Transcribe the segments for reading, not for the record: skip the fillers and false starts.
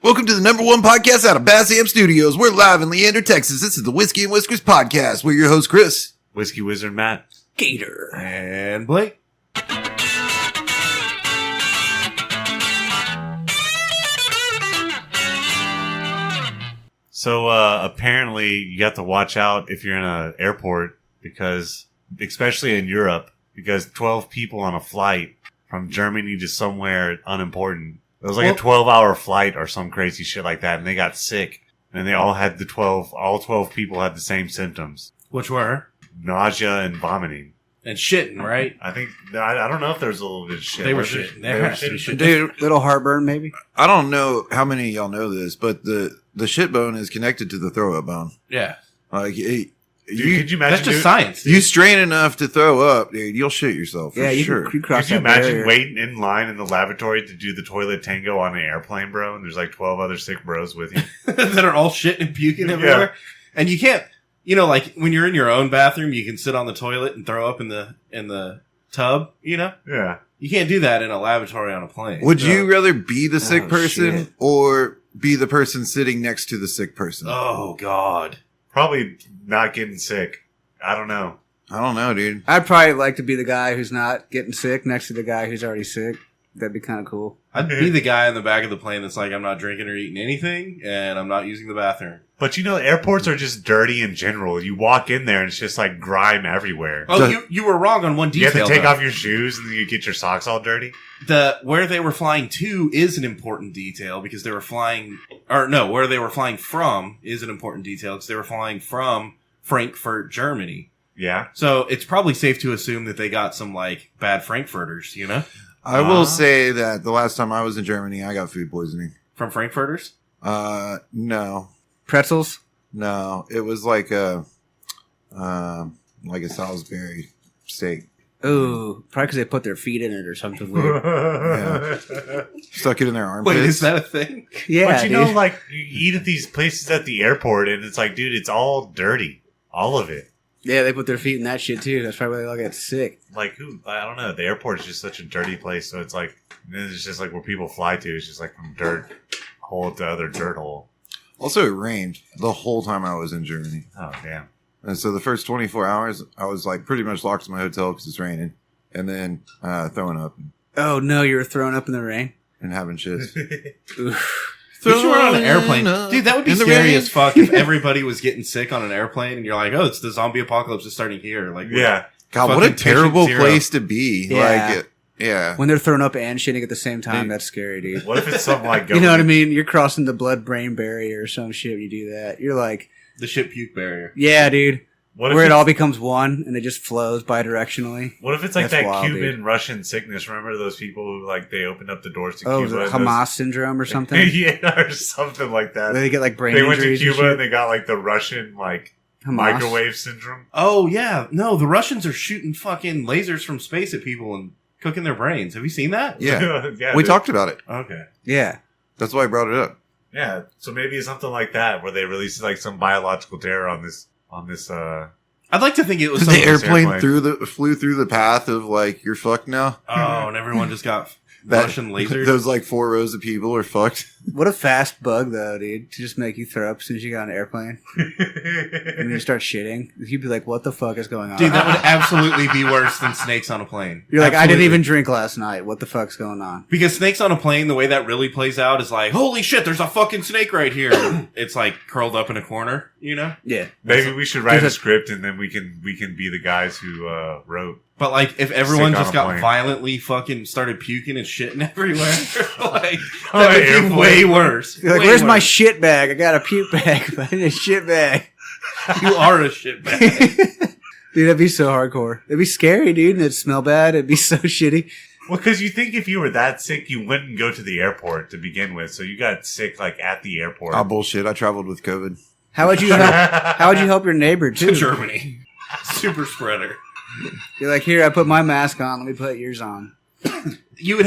Welcome to the number one podcast out of Bass Am Studios. We're live in Leander, Texas. This is the Whiskey and Whiskers podcast. We're your host, Chris. Whiskey Wizard Matt. Gator. And Blake. So apparently you have to watch out if you're in an airport because, especially in Europe, because 12 people on a flight from Germany to somewhere unimportant. It was like a 12-hour flight or some crazy shit like that, and they got sick. And they all had all 12 people had the same symptoms. Which were? Nausea and vomiting. And shitting, right? I think, I don't know if there's a little bit of shit. They were shitting. They were shitting. Dude, Little heartburn, maybe? I don't know how many of y'all know this, but the shit bone is connected to the throw-up bone. Yeah. Like, Dude, could you imagine? That's just science. You strain enough to throw up, dude, you'll shit yourself. For sure. You cross Could you that imagine barrier. waiting in line in the lavatory to do the toilet tango on an airplane, bro? And there's like 12 other sick bros with you. that are all shitting and puking everywhere. Yeah. And you can't, like when you're in your own bathroom, you can sit on the toilet and throw up in the tub, Yeah. You can't do that in a lavatory on a plane. Would you rather be the sick Oh, person shit. or be the person sitting next to the sick person? Oh, God. Probably not getting sick. I don't know. I don't know, dude. I'd probably like to be the guy who's not getting sick next to the guy who's already sick. That'd be kind of cool. I'd be the guy in the back of the plane that's like, I'm not drinking or eating anything, and I'm not using the bathroom. But airports are just dirty in general. You walk in there and it's just like grime everywhere. Oh, you were wrong on one You detail. have to take though. off your shoes and then you get your socks all dirty. Where they were flying to is an important detail because they were flying, where they were flying from is an important detail because they were flying from Frankfurt, Germany. Yeah. So it's probably safe to assume that they got some like bad Frankfurters, I will say that the last time I was in Germany, I got food poisoning. from Frankfurters. No. Pretzels? No. It was like a Salisbury steak. Ooh, probably because they put their feet in it or something weird. Yeah. Stuck it in their armpits. Wait, is that a thing? Yeah, But dude. like you eat at these places at the airport and it's like, dude, it's all dirty. All of it. Yeah, they put their feet in that shit too. That's probably why they all get sick. Like I don't know. The airport is just such a dirty place. So it's like, it's just like where people fly to. It's just like from dirt hole to other dirt hole. Also, it rained the whole time I was in Germany. Oh, damn. And so the first 24 hours, I was like pretty much locked in my hotel because it's raining. And then throwing up Oh no, you were thrown up in the rain? and having shit. If you were on an airplane, Throwing dude, that would be in the scary rain. as fuck if everybody was getting sick on an airplane and you're like, oh, it's the zombie apocalypse is starting here. Like, Yeah. God, what a Fucking patient terrible zero. place to be. Yeah. Yeah. When they're throwing up and shitting at the same time, Dude. that's scary, dude. What if it's something like You know what I mean? You're crossing the blood-brain barrier or some shit when you do that. You're like, the shit puke barrier. yeah, dude. What if Where it it's- all becomes one and it just flows bidirectionally. What if it's like That's that wild, Cuban Russian sickness? Remember those people who like they opened up the doors to Oh, Cuba? the and Hamas syndrome or those- something? yeah, or something like that. Where they get like brain They went to injuries and Cuba and shit? they got like the Russian like Hamas. microwave syndrome. Oh, yeah. No, the Russians are shooting fucking lasers from space at people and cooking their brains. Have you seen that? Yeah. yeah. We dude. talked about it. Okay. Yeah. That's why I brought it up. Yeah, so maybe it's something like that where they release like some biological terror on this. I'd like to think it was The something. airplane flew through the path of like, you're fucked now. Oh, and everyone just got That- Russian lasers. Those like 4 rows of people are fucked. What a fast bug, though, dude. To just make you throw up as soon as you get on an airplane. And then you start shitting. You'd be like, what the fuck is going on? Dude, that would absolutely be worse than snakes on a plane. You're like, I Absolutely. didn't even drink last night. What the fuck's going on? Because snakes on a plane, the way that really plays out is like, holy shit, there's a fucking snake right here. It's like curled up in a corner, Yeah. Maybe we should write There's a script and then we can be the guys who wrote. But like, if everyone Sick on just a got plane. violently fucking started puking and shitting everywhere, like, On that an would be airplane. way worse. You're like, Way where's my worse. shit bag? I got a puke bag, but I need a shit bag. You are a shit bag. Dude, that'd be so hardcore. It'd be scary, dude, and it'd smell bad. It'd be so shitty. Well, because you think if you were that sick, you wouldn't go to the airport to begin with. So you got sick like at the airport. Oh, bullshit. I traveled with COVID. How would you help your neighbor, To too? Germany. Super spreader. You're like, here, I put my mask on. Let me put yours on. You would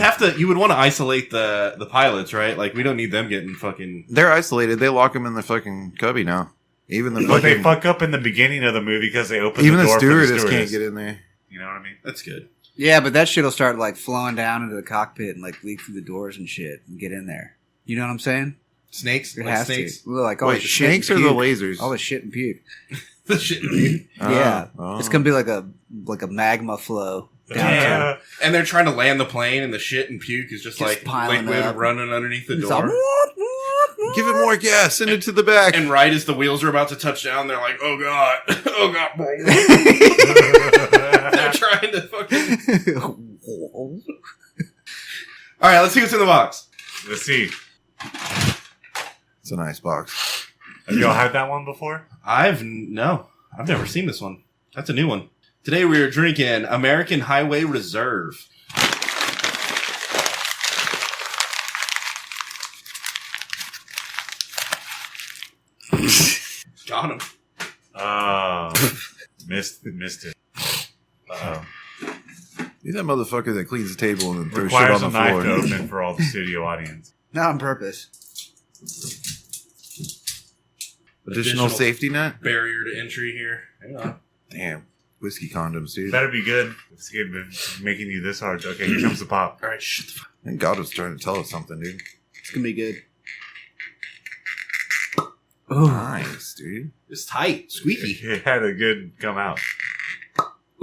want to isolate the pilots, right? Like, we don't need them getting fucking... They're isolated. They lock them in the fucking cubby now. Even the But they fucking, fuck up in the beginning of the movie because they open even the the door stewardess for the can't stewardess. get in there. You know what I mean? That's good. Yeah, but that shit'll start like flowing down into the cockpit and like leak through the doors and shit and get in there. You know what I'm saying? Snakes? It Like has snakes? to. Like all Wait, the shit snakes and or the puke. lasers? All the shit and puke. The shit. Dude. Yeah. Oh. It's gonna be like a magma flow down Yeah. there. And they're trying to land the plane, and the shit and puke is just like piling liquid up. running underneath the It's door. all- Give it more gas. Send it to the back. And right as the wheels are about to touch down, they're like, "Oh god, oh god!" They're trying to fucking. All right, let's see what's in the box. Let's see. It's a nice box. Have y'all had that one before? I've never seen this one. That's a new one. Today we are drinking American Highway Reserve. Got him. Missed it. Uh-oh. He's that motherfucker that cleans the table and then throws shit Requires on a the knife floor. to open for all the studio audience. Not on purpose. Additional safety net? Barrier to entry here. Hang on. Damn. Whiskey condoms, dude. Better be good. It's been making you this hard. Okay, here comes the pop. All right, shut the fuck. Thank God was trying to tell us something, dude. It's gonna be good. Ooh. Nice, dude. It's tight, squeaky. It had a good come out.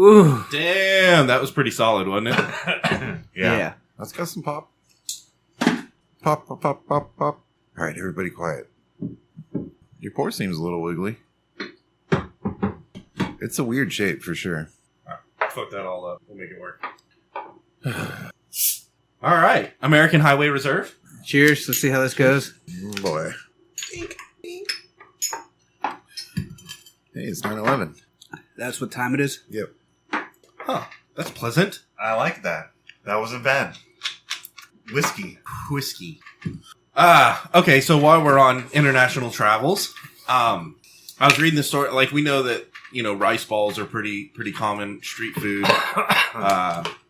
Ooh. Damn, that was pretty solid, wasn't it? Yeah. That's got some pop. Pop, pop, pop, pop, pop. All right, everybody quiet. Your pour seems a little wiggly. It's a weird shape for sure. Fuck that all up. We'll make it work. All right, American Highway Reserve. Cheers. Let's see how this goes. Oh, boy. Hey, it's 9/11. That's what time it is. Yep. Huh, that's pleasant. I like that. That wasn't bad. Whiskey. Whiskey. Okay, so while we're on international travels, I was reading the story. Like, we know that, you know, rice balls are pretty common street food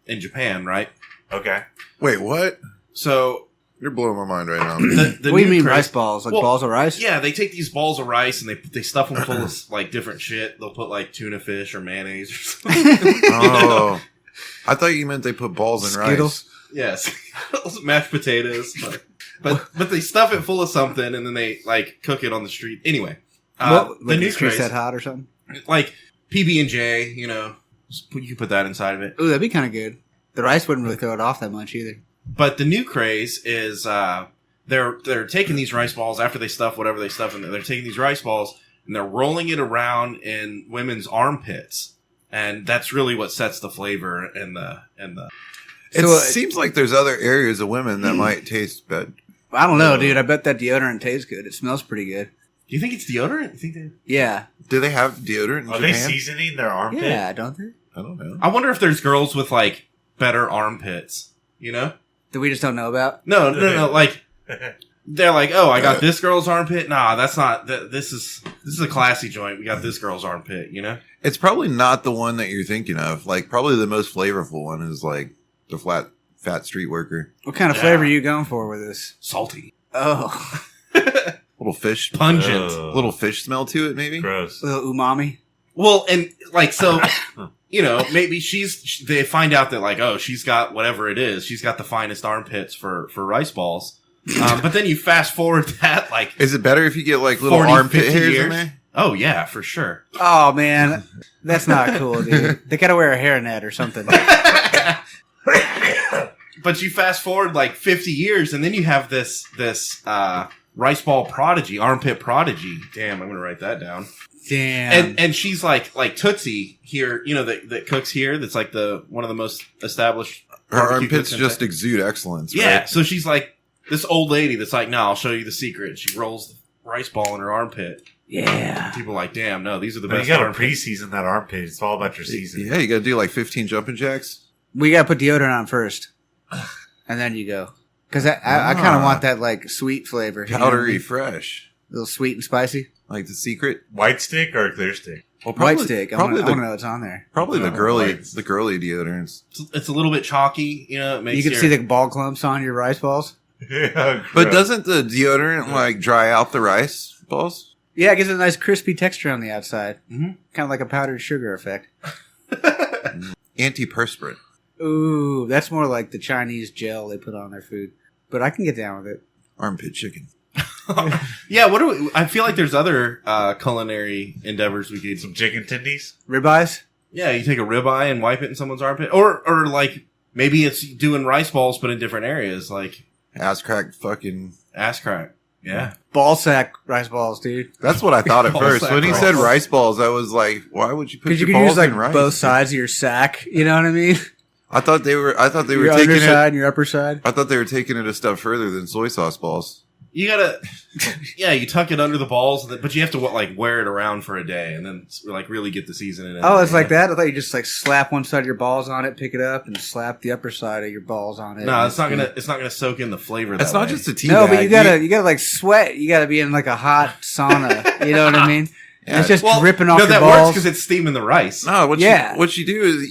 in Japan, right? Okay. Wait, what? So You're blowing my mind right now. What the do you new mean craze- rice balls? Like Well, balls of rice? Yeah, they take these balls of rice and they stuff them full of like different shit. They'll put like tuna fish or mayonnaise or something. Oh. I thought you meant they put balls in Skittles? rice. Yes, mashed potatoes. But they stuff it full of something and then they like cook it on the street. Anyway, What, the like new the street craze, set hot or something? like PB&J, you know, you can put that inside of it. Ooh, that'd be kind of good. The rice wouldn't really throw it off that much either. But the new craze is they're taking these rice balls after they stuff whatever they stuff in there. They're taking these rice balls and they're rolling it around in women's armpits, and that's really what sets the flavor and the. It So, seems like there's other areas of women that might taste bad. I don't know, dude. I bet that deodorant tastes good. It smells pretty good. Do you think it's deodorant? You think they? Yeah. Do they have deodorant in Are Japan? they seasoning their armpit? Yeah, don't they? I don't know. I wonder if there's girls with like better armpits. You know? That we just don't know about? No. Like they're like, oh, I got this girl's armpit. Nah, that's not. This is a classy joint. We got this girl's armpit. You know? It's probably not the one that you're thinking of. Like, probably the most flavorful one is like the fat street worker. What kind of flavor are you going for with this? Salty, Oh, Little fish, pungent. Ugh. little fish smell to it, maybe. Gross. a little umami. Well, and like so, you know, maybe they find out that like, oh, she's got whatever it is. She's got the finest armpits for rice balls. But then you fast forward that like, Is it better if you get like little 40, armpit 50 hairs in years? there? Oh yeah, for sure. Oh, man. That's not cool, dude. They got to wear a hairnet or something. But you fast forward like 50 years, and then you have this rice ball prodigy, armpit prodigy. Damn, I'm gonna write that down. Damn. And she's like Tootsie here, you know, that cooks here. That's like one of the most established. Her barbecue armpits cooks in just Texas. exude excellence. Yeah. Right? So she's like this old lady that's like, no, I'll show you the secret. She rolls the rice ball in her armpit. yeah. People are like, damn, no, these are the But best. you got to armpits. pre-season that armpit. It's all about your seasoning. Yeah, you got to do like 15 jumping jacks. We got to put deodorant on first. And then you go. Because I kind of want that, like, sweet flavor. you know what I Powdery mean? fresh. A little sweet and spicy. Like the secret. White stick or clear stick? Well, White stick. I want Probably to the, know what's on there. probably the Oh, girly, whites. the girly deodorants. It's a little bit chalky, you know. It makes You can your- see the ball clumps on your rice balls. Yeah, But gross. doesn't the deodorant like dry out the rice balls? Yeah, it gives it a nice crispy texture on the outside. Mhm. Kind of like a powdered sugar effect. Antiperspirant. Ooh, that's more like the Chinese gel they put on their food. But I can get down with it. Armpit chicken. Yeah, what do we, I feel like there's other culinary endeavors we could. Some chicken tendies. Ribeyes? Yeah, you take a ribeye and wipe it in someone's armpit, or like maybe it's doing rice balls but in different areas, like Ass crack fucking. ass crack. Yeah, Ball sack rice balls, dude. That's what I thought at Ball first. sack When he rice said balls. rice balls, I was like, why would you put Because you your can balls use like in rice? both sides of your sack. You know what I mean? I thought they were Your taking underside it. and your upper side. I thought they were taking it a step further than soy sauce balls. you gotta. Yeah, you tuck it under the balls, but you have to wear it around for a day and then like really get the seasoning in. Oh, it. it's like that? I thought you just like slap one side of your balls on it, pick it up, and slap the upper side of your balls on it. No, it's not gonna soak in the flavor. It's that not way. just a tea No, bag. but you gotta like sweat. You gotta be in like a hot sauna. You know what I mean? And it's just dripping off no, your that balls. works because it's steaming the rice. No, Yeah. what you do is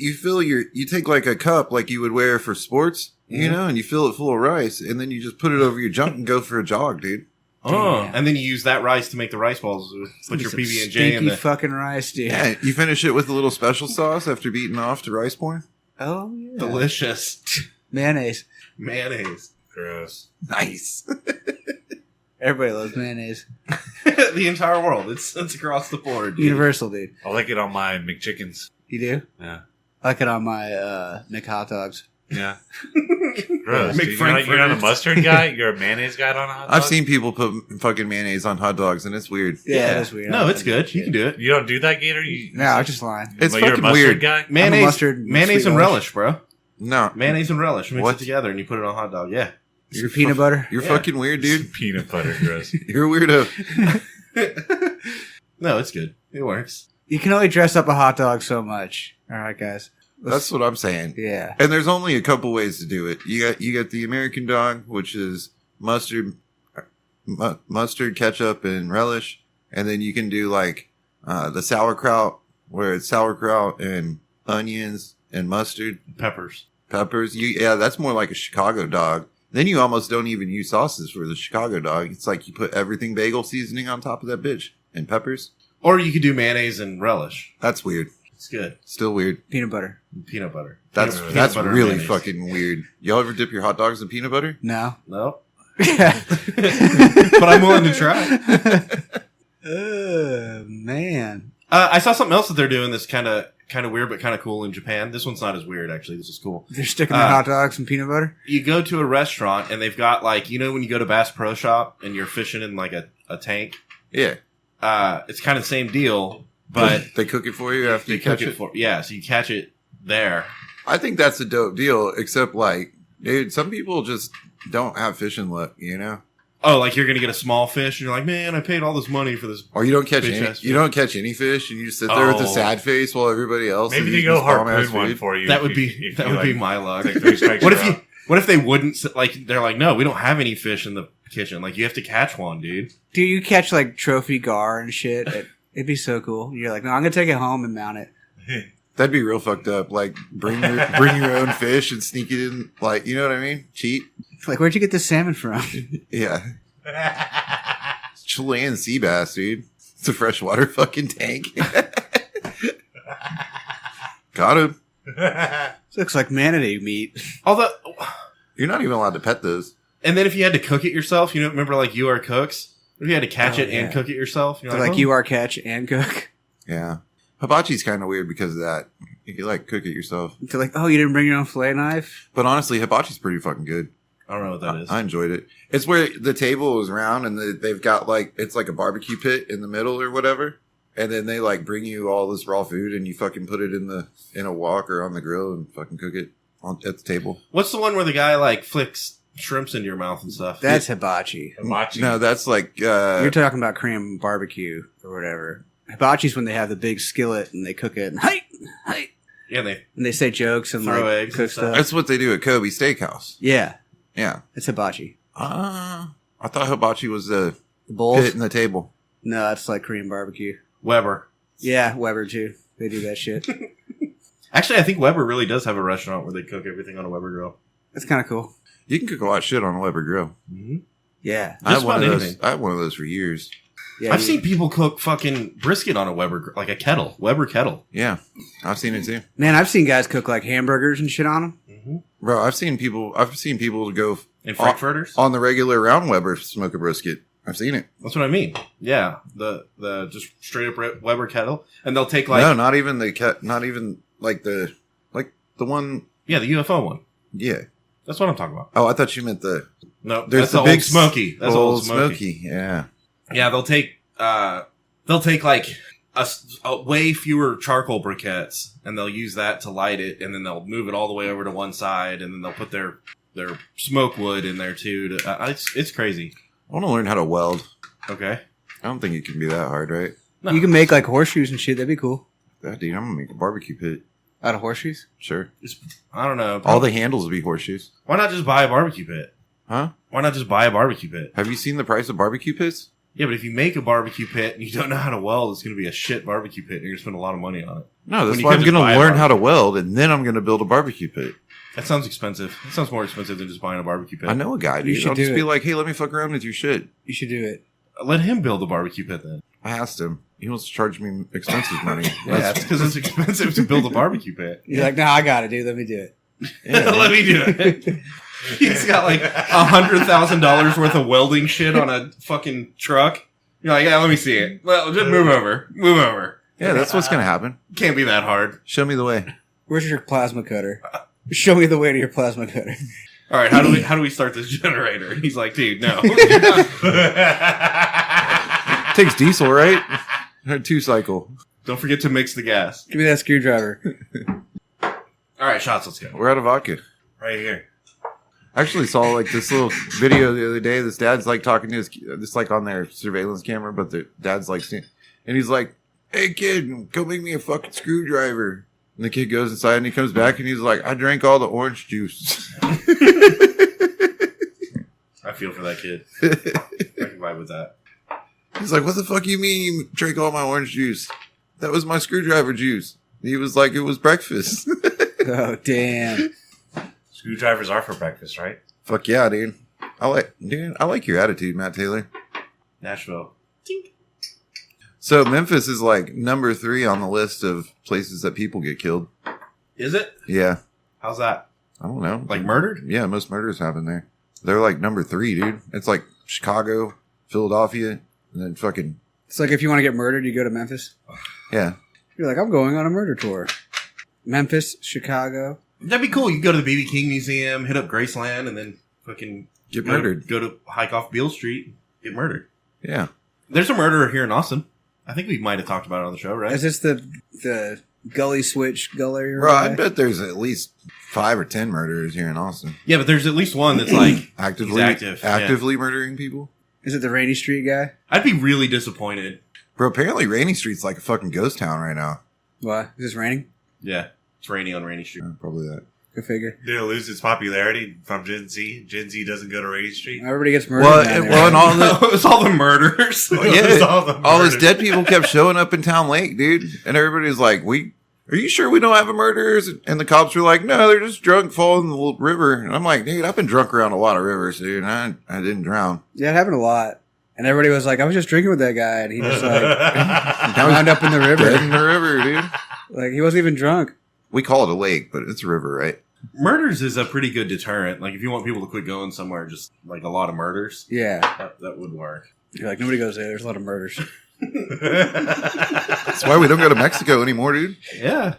you take like a cup like you would wear for sports, you know, and you fill it full of rice, and then you just put it over your junk and go for a jog, dude. Oh, Damn. and then you use that rice to make the rice balls. Put your Some PB and J in stinky the. fucking rice, dude. Yeah, you finish it with a little special sauce after beating off to rice porn. Oh yeah. Delicious Mayonnaise. mayonnaise. Gross. Nice. Everybody loves mayonnaise. The entire world. It's across the board. dude. Universal, dude. I like it on my McChickens. You do? Yeah. I like it on my McHot dogs. Yeah. Gross. Make Dude. Frank You're not a burgers. mustard guy? You're a mayonnaise guy on a hot dog? I've seen people put fucking mayonnaise on hot dogs, and it's weird. Yeah, that's weird. No, it's good. You can do it. You don't do that, Gator? You, No, I was just lying. It's but you're a fucking mustard weird. guy? Mayonnaise, mustard, mayonnaise sweet and relish. relish, bro. No, Mayonnaise and relish. Mix What? it together and you put it on a hot dog. Yeah. Your peanut butter. you're Yeah. fucking weird, dude. Peanut butter, gross. You're a weirdo. No, it's good. It works. You can only dress up a hot dog so much. All right, guys. That's what I'm saying. Yeah. And there's only a couple ways to do it. You got the American dog, which is mustard, ketchup, and relish, and then you can do like the sauerkraut, where it's sauerkraut and onions and mustard, Peppers. peppers. That's more like a Chicago dog. Then you almost don't even use sauces for the Chicago dog. It's like you put everything bagel seasoning on top of that bitch and peppers. Or you could do mayonnaise and relish. That's weird. It's good. Still weird. Peanut butter. And peanut butter. That's Peanut that's butter and really mayonnaise. fucking weird. Y'all ever dip your hot dogs in peanut butter? No. No. Yeah. But I'm willing to try. Oh, man. I saw something else that they're doing that's kind of weird but kind of cool in Japan. This one's not as weird, actually. This is cool. They're sticking their hot dogs in peanut butter? You go to a restaurant and they've got like, you know when you go to Bass Pro Shop and you're fishing in like a tank? Yeah. It's kind of the same deal, but They cook it for you after they you catch cook it. for yeah, so you catch it there. I think that's a dope deal, except like, dude, some people just don't have fishing luck, you know? Oh, like you're gonna get a small fish and you're like, man, I paid all this money for this. Or you don't catch Bitch any, ass you don't catch any fish, and you just sit there with a Oh. sad face while everybody else. Maybe is they eating go this bomb-ass harpoon one food. for you. That if would you- be if that you, would be like, my luck. take three strikes, What you're if you? out. What if they wouldn't like? They're like, no, we don't have any fish in the kitchen. Like you have to catch one, dude. Do you catch like trophy gar and shit? It'd be so cool. You're like, no, I'm going to take it home and mount it. That'd be real fucked up. Like bring your own fish and sneak it in. Like, you know what I mean? Cheat. Like, where'd you get this salmon from? Yeah. Chilean sea bass, dude. It's a freshwater fucking tank. Got him. This looks like manatee meat. Although, You're not even allowed to pet those. and then if you had to cook it yourself, you know, remember like You Are Cooks? If you had to catch Oh, it yeah. and cook it yourself, you're So, like, like, oh. you are catch and cook. Yeah. Hibachi's kind of weird because of that. You can like cook it yourself. They're like, oh, you didn't bring your own fillet knife? But honestly, hibachi's pretty fucking good. I don't know what that is. I enjoyed it. It's where the table is round and they've got like, it's like a barbecue pit in the middle or whatever. And then they like bring you all this raw food and you fucking put it in a wok or on the grill and fucking cook it at the table. What's the one where the guy like flicks shrimps into your mouth and stuff? That's hibachi. Hibachi. No, that's like, You're talking about Korean barbecue or whatever. Hibachi's when they have the big skillet and they cook it and hey, Yeah, they and they say jokes and Throw like eggs cook and stuff. stuff. that's what they do at Kobe Steakhouse. Yeah, Yeah. it's hibachi. I thought hibachi was the The bowls? pit in the table. No, that's like Korean barbecue. Weber. Yeah, Weber too. They do that shit. Actually, I think Weber really does have a restaurant where they cook everything on a Weber grill. That's kind of cool. You can cook a lot of shit on a Weber grill. Mm-hmm. Yeah, I had Just one of about those. anything. I had one of those for years. yeah. I've seen people cook fucking brisket on a Weber, like a kettle, Weber kettle. Yeah, I've seen it too, Man, I've seen guys cook like hamburgers and shit on them. Mm-hmm. bro. I've seen people go And frankfurters. on the regular round Weber smoke a brisket. I've seen it. That's what I mean. Yeah, the just straight up Weber kettle, and they'll take like No, not even not even like the one. yeah, the UFO one. Yeah. That's what I'm talking about. Oh, I thought you meant the. No, There's that's the the big Old Smoky. That's Old Smoky. Smoky. Yeah. Yeah, they'll take like a way fewer charcoal briquettes, and they'll use that to light it, and then they'll move it all the way over to one side, and then they'll put their smoke wood in there too. It's crazy. I want to learn how to weld. Okay. I don't think it can be that hard, right? No. You can make like horseshoes and shit. That'd be cool. God, dude, I'm gonna make a barbecue pit. Out of horseshoes? Sure. I don't know. All the handles will be horseshoes. Why not just buy a barbecue pit? Huh? Why not just buy a barbecue pit? Have you seen the price of barbecue pits? Yeah, but if you make a barbecue pit and you don't know how to weld, it's going to be a shit barbecue pit, and you're going to spend a lot of money on it. No, that's you why could I'm just going buy to a learn how to barbecue. weld, and then I'm going to build a barbecue pit. That sounds expensive. That sounds more expensive than just buying a barbecue pit. I know a guy, You dude. should I'll just do be it. like, hey, let me fuck around with your shit. You should do it. Let him build a barbecue pit then. I asked him. He wants to charge me expensive money. Yeah, it's because it's expensive to build a barbecue pit. You're like, nah, I got it, dude. Let me do it. Yeah, Let me do it. He's got like $100,000 worth of welding shit on a fucking truck. You're like, yeah, let me see it. Well, just move over. Move over. yeah, that's what's going to happen. Can't be that hard. Show me the way. Where's your plasma cutter? Show me the way to your plasma cutter. All right, how do we start this generator? He's like, dude, no. Takes diesel, right? A 2-cycle. Don't forget to mix the gas. Give me that screwdriver. All right, shots. Let's go. We're out of vodka. Right here. I actually saw like this little video the other day. This dad's like talking to his, just like on their surveillance camera, but the dad's like, and he's like, "Hey kid, go make me a fucking screwdriver." And the kid goes inside and he comes back and he's like, "I drank all the orange juice." I feel for that kid. I can vibe with that. He's like, "What the fuck you mean you drank all my orange juice? That was my screwdriver juice." He was like, "It was breakfast." Oh, damn. Screwdrivers are for breakfast, right? Fuck yeah, dude. I like your attitude, Matt Taylor. Nashville. So Memphis is like number 3 on the list of places that people get killed. Is it? Yeah. How's that? I don't know. Like murdered? Yeah, most murders happen there. They're like number 3, dude. It's like Chicago, Philadelphia, and then fucking... It's like if you want to get murdered, you go to Memphis. Yeah. You're like, I'm going on a murder tour. Memphis, Chicago. That'd be cool. You go to the BB King Museum, hit up Graceland, and then fucking Get murdered. Go to hike off Beale Street, get murdered. Yeah. There's a murderer here in Austin. I think we might have talked about it on the show, right? Is this the gully switch gully? Bro, I bet there's at least 5 or 10 murderers here in Austin. Yeah, but there's at least one that's like Actively, he's active, yeah. murdering people. Is it the Rainy Street guy? I'd be really disappointed. Bro, apparently Rainy Street's like a fucking ghost town right now. What? Is this raining? Yeah, it's raining on Rainy Street. Probably that. Go figure. Did it lose its popularity from Gen Z? Gen Z doesn't go to Rainy Street. Everybody gets murdered. Well, down there. well, and all the... It's all the murders. It's all the all those murders. dead people kept showing up in Town Lake, dude. And everybody was like, are you sure we don't have a murderers? And the cops were like, no, they're just drunk falling in the little river. And I'm like, dude, I've been drunk around a lot of rivers, dude. And I didn't drown. Yeah, it happened a lot. And everybody was like, I was just drinking with that guy. And he just like wound up in the Dead river. in the river, dude. Like, he wasn't even drunk. We call it a lake, but it's a river, right? Murders is a pretty good deterrent. Like, if you want people to quit going somewhere, just like a lot of murders, Yeah. that would work. You're like, nobody goes there. There's a lot of murders. That's why we don't go to Mexico anymore, dude. Yeah.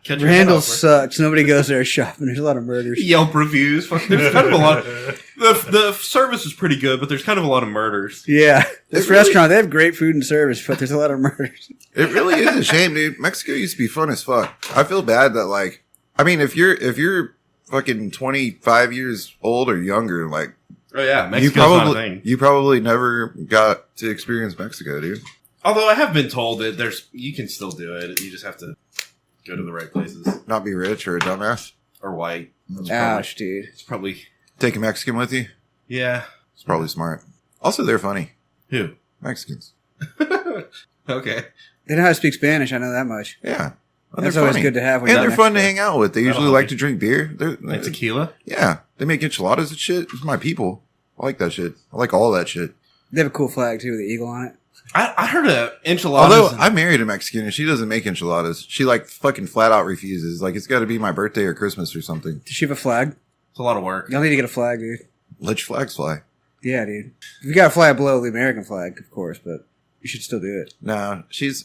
Catch your Randall head off, sucks. Nobody goes there shopping. There's a lot of murders. Yelp reviews. There's kind of a lot. The service is pretty good, but there's kind of a lot of murders. Yeah. This It really- restaurant, they have great food and service, but there's a lot of murders. It really is a shame, dude. Mexico used to be fun as fuck. I feel bad that, like, I mean, if you're fucking 25 years old or younger, like, Oh yeah, Mexico's not a thing. you probably never got to experience Mexico, dude. Although I have been told that you can still do it. You just have to go to the right places Not be rich or a dumbass. or white. That's Ouch, dude. It's probably Take a Mexican with you. yeah. It's probably smart. Also, they're funny. Who? Mexicans. Okay. They know how to speak Spanish. I know that much. Yeah. And That's they're always funny. good to have when And you're they're in fun to Mexico. hang out with. They That'll usually help like you. to drink beer. Like tequila. Yeah. They make enchiladas and shit. It's my people. I like that shit. I like all that shit. They have a cool flag, too, with the eagle on it. I heard a enchiladas. Although I married a Mexican and she doesn't make enchiladas. She like fucking flat out refuses. Like it's got to be my birthday or Christmas or something. Does she have a flag? it's a lot of work. Y'all need to get a flag, dude. Let your flags fly. Yeah, dude. You gotta fly below the American flag, of course, but you should still do it. No, she's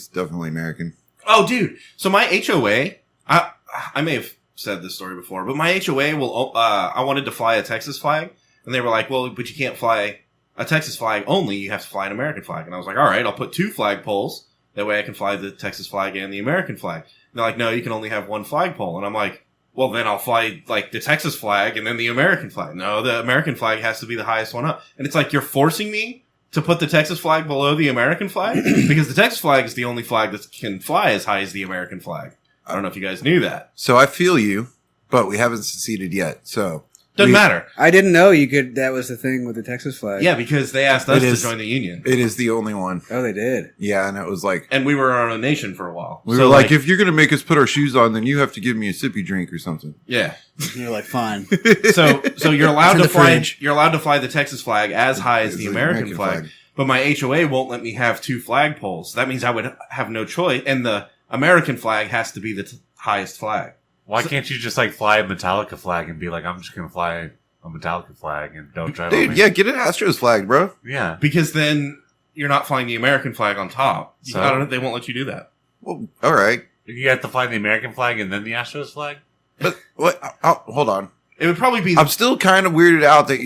definitely American. Oh, dude. So my HOA, I may have said this story before, but my HOA I wanted to fly a Texas flag, and they were like, well, but you can't fly a Texas flag only. You have to fly an American flag. And I was like, all right, I'll put 2 flagpoles. That way I can fly the Texas flag and the American flag. And they're like, no, you can only have 1 flagpole. And I'm like, well, then I'll fly like the Texas flag and then the American flag. No, the American flag has to be the highest one up. And it's like, you're forcing me to put the Texas flag below the American flag because the Texas flag is the only flag that can fly as high as the American flag. I don't know if you guys knew that. So I feel you, but we haven't seceded yet. So Doesn't matter. I didn't know you could. That was the thing with the Texas flag. Yeah, because they asked us It to is. join the union. it is the only one. Oh, they did. Yeah, and it was like And we were our own nation for a while. we were like, if you're gonna make us put our shoes on, then you have to give me a sippy drink or something. yeah. You're like, fine. So you're allowed It's in to the fly. fridge. You're allowed to fly the Texas flag as high as It's the the American flag. But my HOA won't let me have 2 flagpoles. That means I would have no choice, and the American flag has to be the highest flag. Why can't you just like fly a Metallica flag and be like, I'm just gonna fly a Metallica flag and don't drive on Dude, me? yeah, get an Astros flag, bro. Yeah. Because then you're not flying the American flag on top. So? I don't know, they won't let you do that. Well, all right, You have to fly the American flag and then the Astros flag? but what? Hold on. It would probably be. I'm still kind of weirded out that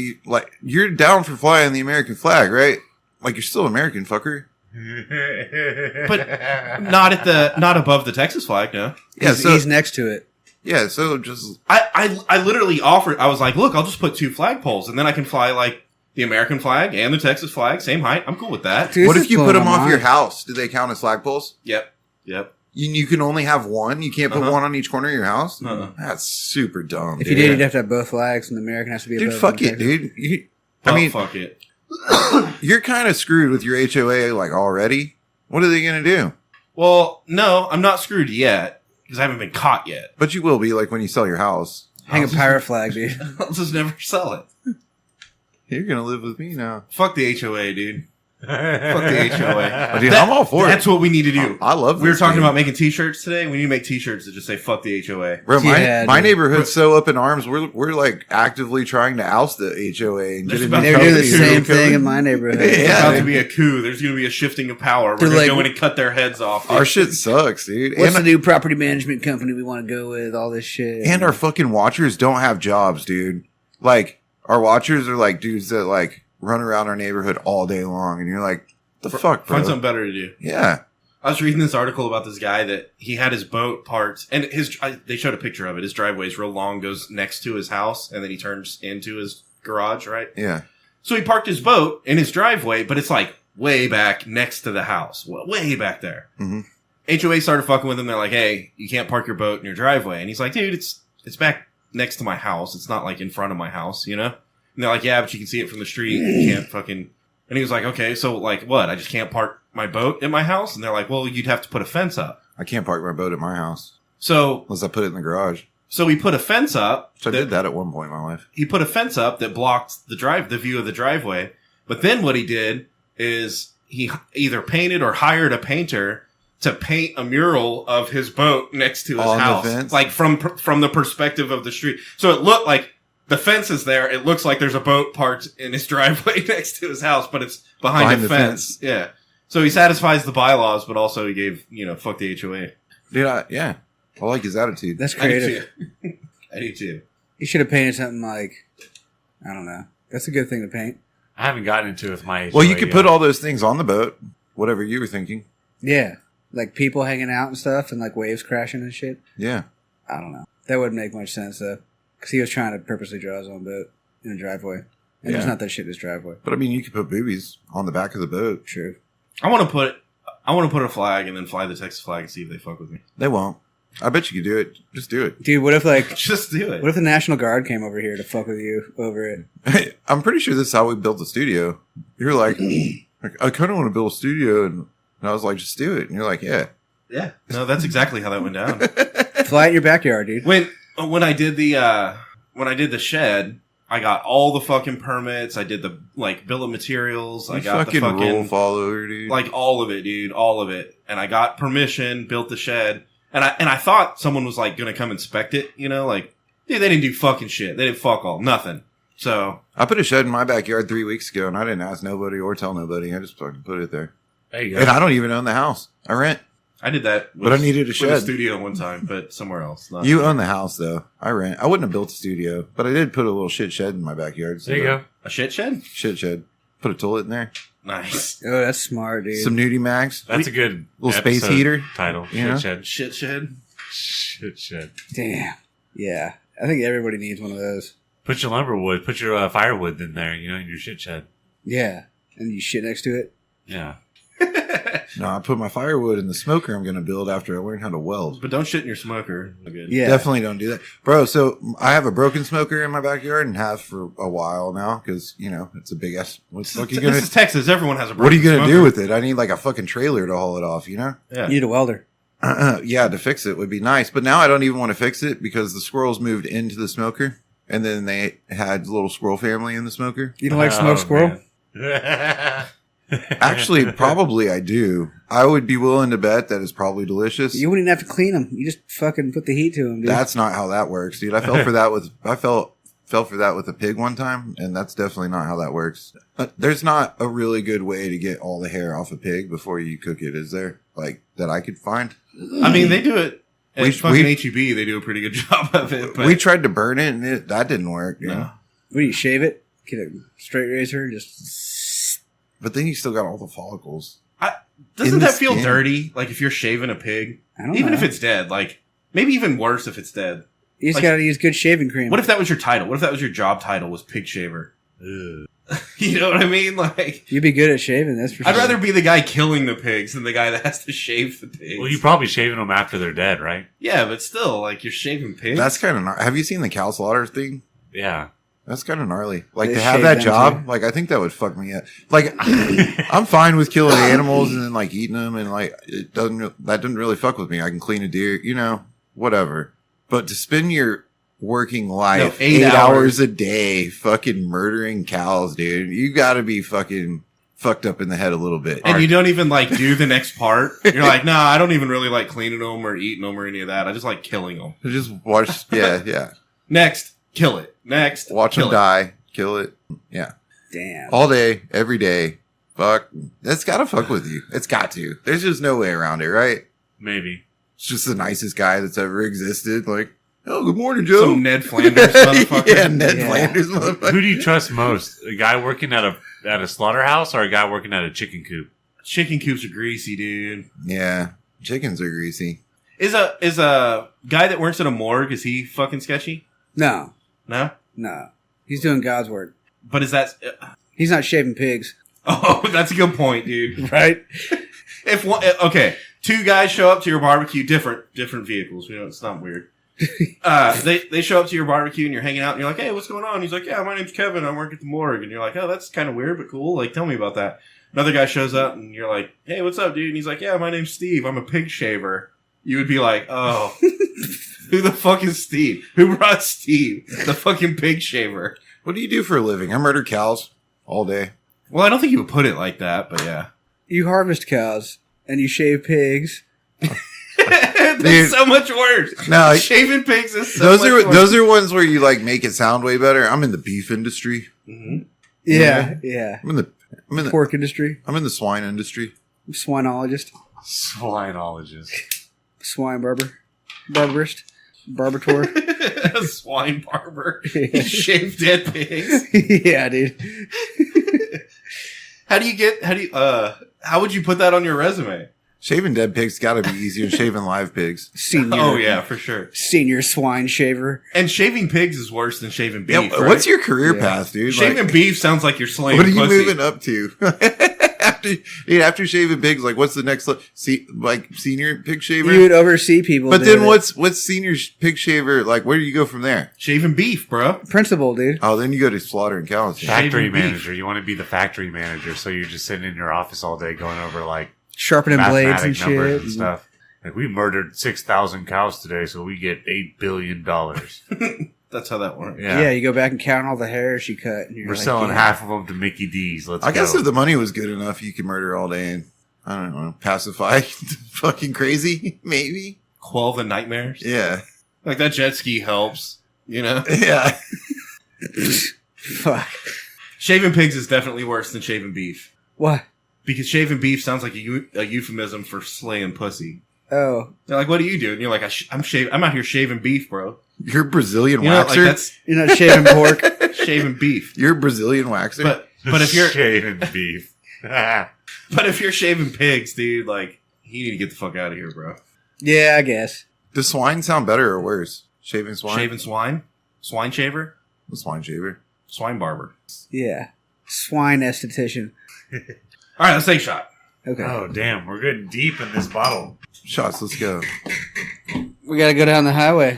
you're down for flying the American flag, right? Like you're still American, fucker. But not above the Texas flag, no. Yeah, He's next to it. yeah. So just I literally offered. I was like, look, I'll just put 2 flagpoles, and then I can fly like the American flag and the Texas flag, same height. I'm cool with that. Dude, what this if you is put blowing them my off your mind. house? Do they count as flagpoles? Yep. You can only have one. You can't put Uh-huh. one on each corner of your house. Uh-uh. That's super dumb. If you dude. did, you'd have to have both flags, and the American has to be Dude, above fuck the it, Texas. dude. I Oh, mean, fuck it. you're kind of screwed with your HOA like already. What are they gonna do? Well, no, I'm not screwed yet because I haven't been caught yet. But you will be like when you sell your house. Hang a pirate flag, dude. I'll just never sell it. You're gonna live with me now. Fuck the HOA, dude. Fuck the HOA. Oh, dude, I'm all for That's it. what we need to do. I love. We were this, talking dude. about making T-shirts today. We need to make T-shirts that just say "fuck the HOA." Bro, Yeah, my dude. neighborhood's so up in arms. We're like actively trying to oust the HOA and There's get a about- new They were doing the company. same thing in my neighborhood. There's Yeah. about to be a coup. There's going to be a shifting of power. We're They're going to like- go in and cut their heads off. Our shit sucks, dude. What's the And, new property management company we want to go with? All this shit. and our fucking watchers don't have jobs, dude. Like our watchers are like dudes that like run around our neighborhood all day long, and you're like, the fuck, bro? Find something better to do. Yeah. I was reading this article about this guy that he had his boat parked, and they showed a picture of it. His driveway is real long, goes next to his house, and then he turns into his garage, right? Yeah. So he parked his boat in his driveway, but it's like way back next to the house, way back there. Mhm. HOA started fucking with him. They're like, "Hey, you can't park your boat in your driveway," and he's like, "Dude, it's back next to my house. It's not like in front of my house, you know?" And they're like, "Yeah, but you can see it from the street. You can't fucking." And he was like, "Okay, so like what? I just can't park my boat in my house?" And they're like, "Well, you'd have to put a fence up." I can't park my boat at my house So unless I put it in the garage. he put a fence up. So I did that at one point in my life. He put a fence up that blocked the view of the driveway. But then what he did is he either painted or hired a painter to paint a mural of his boat next to his On the house, fence? like from the perspective of the street. So it looked like the fence is there. It looks like there's a boat parked in his driveway next to his house, but it's behind a fence. Yeah. So he satisfies the bylaws, but also he gave, fuck the HOA. Dude, yeah. I like his attitude. That's I do creative. too. I do too. You should have painted something like, I don't know. That's a good thing to paint. I haven't gotten into it with my HOA Well, you could yet. put all those things on the boat, whatever you were thinking. Yeah. Like people hanging out and stuff and like waves crashing and shit. Yeah. I don't know. That wouldn't make much sense though. Because he was trying to purposely draw his own boat in a driveway. And there's Yeah. not that shit in his driveway. But I mean, you could put boobies on the back of the boat. True. I want to put a flag and then fly the Texas flag and see if they fuck with me. They won't. I bet you could do it. Just do it. Dude, what if like, Just do it. what if the National Guard came over here to fuck with you over it? I'm pretty sure this is how we built the studio. You're like, I kind of want to build a studio. And I was like, just do it. And you're like, yeah. Yeah. No, that's exactly how that went down. Fly it in your backyard, dude. When I did the shed, I got all the fucking permits. I did the bill of materials. I You got fucking the rule fucking follower, dude. like all of it, dude, all of it. And I got permission, built the shed, and I thought someone was like gonna come inspect it, dude, they didn't do fucking shit. They didn't fuck all, nothing. So I put a shed in my backyard 3 weeks ago, and I didn't ask nobody or tell nobody. I just fucking put it there. There you go. And I don't even own the house. I rent. I did that. But I needed a with shed. studio one time, but somewhere else. Not You own the house, though. I rent. I wouldn't have built a studio, but I did put a little shit shed in my backyard. So There you go. a shit shed? Shit shed. Put a toilet in there. Nice. Oh, that's smart, dude. Some nudie mags. That's a good Little space episode heater. title. You know? Shit shed. Shit shed? Shit shed. Damn. Yeah. I think everybody needs one of those. Put your lumberwood, put your firewood in there, you know, in your shit shed. Yeah. And you shit next to it. Yeah. No, I put my firewood in the smoker I'm going to build after I learn how to weld. But don't shit in your smoker. Good. Yeah. Definitely don't do that. Bro, so I have a broken smoker in my backyard and have for a while now because, you know, it's a big ass. What's This, fuck you this gonna, is Texas. Everyone has a what are you going to broken do smoker. with it? I need like a fucking trailer to haul it off, you know? Yeah. You need a welder. Yeah, to fix it would be nice. But now I don't even want to fix it because the squirrels moved into the smoker and then they had a little squirrel family in the smoker. You don't like smoked squirrel? Man. Actually, probably I do. I would be willing to bet that it's probably delicious. You wouldn't even have to clean them. You just fucking put the heat to them, dude. That's not how that works, dude. I fell for that with a pig one time, and that's definitely not how that works. There's not a really good way to get all the hair off a pig before you cook it, is there? Like that I could find. I mean, they do it. At We- fucking we- HEB, they do a pretty good job of it. But We tried to burn it, and that didn't work. Dude. No. What do you shave it? Get a straight razor and just. But then you still got all the follicles. Doesn't in the that feel skin. dirty? Like if you're shaving a pig, I don't even know. if it's dead. Like maybe even worse if it's dead. You just like- gotta use good shaving cream. What if that was your title? What if that was your job title? Was pig shaver? Ugh. You know what I mean? Like You'd be good at shaving, that's for sure. I'd rather be the guy killing the pigs than the guy that has to shave the pigs. Well, you're probably shaving them after they're dead, right? Yeah, but still, like you're shaving pigs. That's kind of. Have you seen the cow slaughter thing? Yeah. That's kind of gnarly. Like They to have shave that them job, too. like I think that would fuck me up. Like I'm fine with killing animals and then like eating them, and like that doesn't really fuck with me. I can clean a deer, you know, whatever. But to spend your working life 8 8 hours a day fucking murdering cows, dude, you got to be fucking fucked up in the head a little bit. and you don't even like do the next part. You're like, nah, I don't even really like cleaning them or eating them or any of that. I just like killing them. Just watch, yeah. Next, kill it. Next, Watch kill them die, kill it, yeah, Damn. all day, every day. Fuck, that's got to fuck with you. It's got to. There's just no way around it, right? Maybe. It's just the nicest guy that's ever existed. Like, oh, good morning, Joe. Some Ned Flanders motherfucker. Yeah, Ned Yeah. Flanders, motherfucker. Who do you trust most? A guy working at a slaughterhouse or a guy working at a chicken coop? Chicken coops are greasy, dude. Yeah, chickens are greasy. Is a guy that works at a morgue, is he fucking sketchy? No. No? No. He's doing God's work. But is that He's not shaving pigs. oh, that's a good point, dude. Right? If one, okay, two guys show up to your barbecue, different vehicles. You know, it's not weird. They show up to your barbecue and you're hanging out and you're like, hey, what's going on? He's like, yeah, my name's Kevin. I work at the morgue. And you're like, oh, that's kind of weird, but cool. Like, tell me about that. Another guy shows up and you're like, hey, what's up, dude? And he's like, yeah, my name's Steve. I'm a pig shaver. You would be like, oh, who the fuck is Steve? Who brought Steve? The fucking pig shaver. What do you do for a living? I murder cows all day. Well, I don't think you would put it like that, but yeah. You harvest cows and you shave pigs. That's Dude. so much worse. No, Shaving pigs is so those much are worse. those are ones where you like make it sound way better. I'm in the beef industry. Mhm. Yeah, yeah. I'm in the Pork industry. I'm in the swine industry. Swinologist. Swinologist. Swine barber. Barberist. Barbator. A swine barber. He shaved dead pigs. Yeah, dude. How would you put that on your resume? Shaving dead pigs got to be easier than shaving live pigs. Senior. Oh yeah, for sure. Senior swine shaver. And shaving pigs is worse than shaving beef. Yeah, right? what's your career Yeah. path, dude? shaving Like, beef sounds like you're slaying what are you pussy. moving up to? after shaving pigs, like what's the next like senior pig shaver? You would oversee people. But doing then it. what's senior pig shaver? Like where do you go from there? Shaving beef, bro. Principal, dude. Oh, then you go to slaughtering cows. Shaving Factory beef. manager. You want to be the factory manager, so you're just sitting in your office all day going over like Sharpening blades and mathematic numbers shit. and stuff. Like we murdered 6,000 cows today, so we get $8 billion. That's how that works. Yeah, Yeah, you go back and count all the hairs you cut. And you're we're like, selling yeah. half of them to Mickey D's. Let's I guess go. if the money was good enough, you could murder all day and I don't know, pacify fucking crazy, maybe. Quell the nightmares. Yeah, Like that jet ski helps, you know? yeah. Fuck. Shaving pigs is definitely worse than shaving beef. What? Because shaving beef sounds like a euphemism for slaying pussy. Oh. They're like, what do you do? And you're like, I'm out here shaving beef, bro. You're Brazilian You know, waxer. like that's You're not shaving pork. shaving beef. You're Brazilian waxer. But if you're shaving beef. but if you're shaving pigs, dude, like you need to get the fuck out of here, bro. Yeah, I guess. Does swine sound better or worse? Shaving swine? Shaving swine? Swine shaver? The swine shaver. Swine barber. Yeah. Swine esthetician. Alright, let's take a shot. Okay. Oh, damn. We're getting deep in this bottle. Shots, let's go. We gotta go down the highway.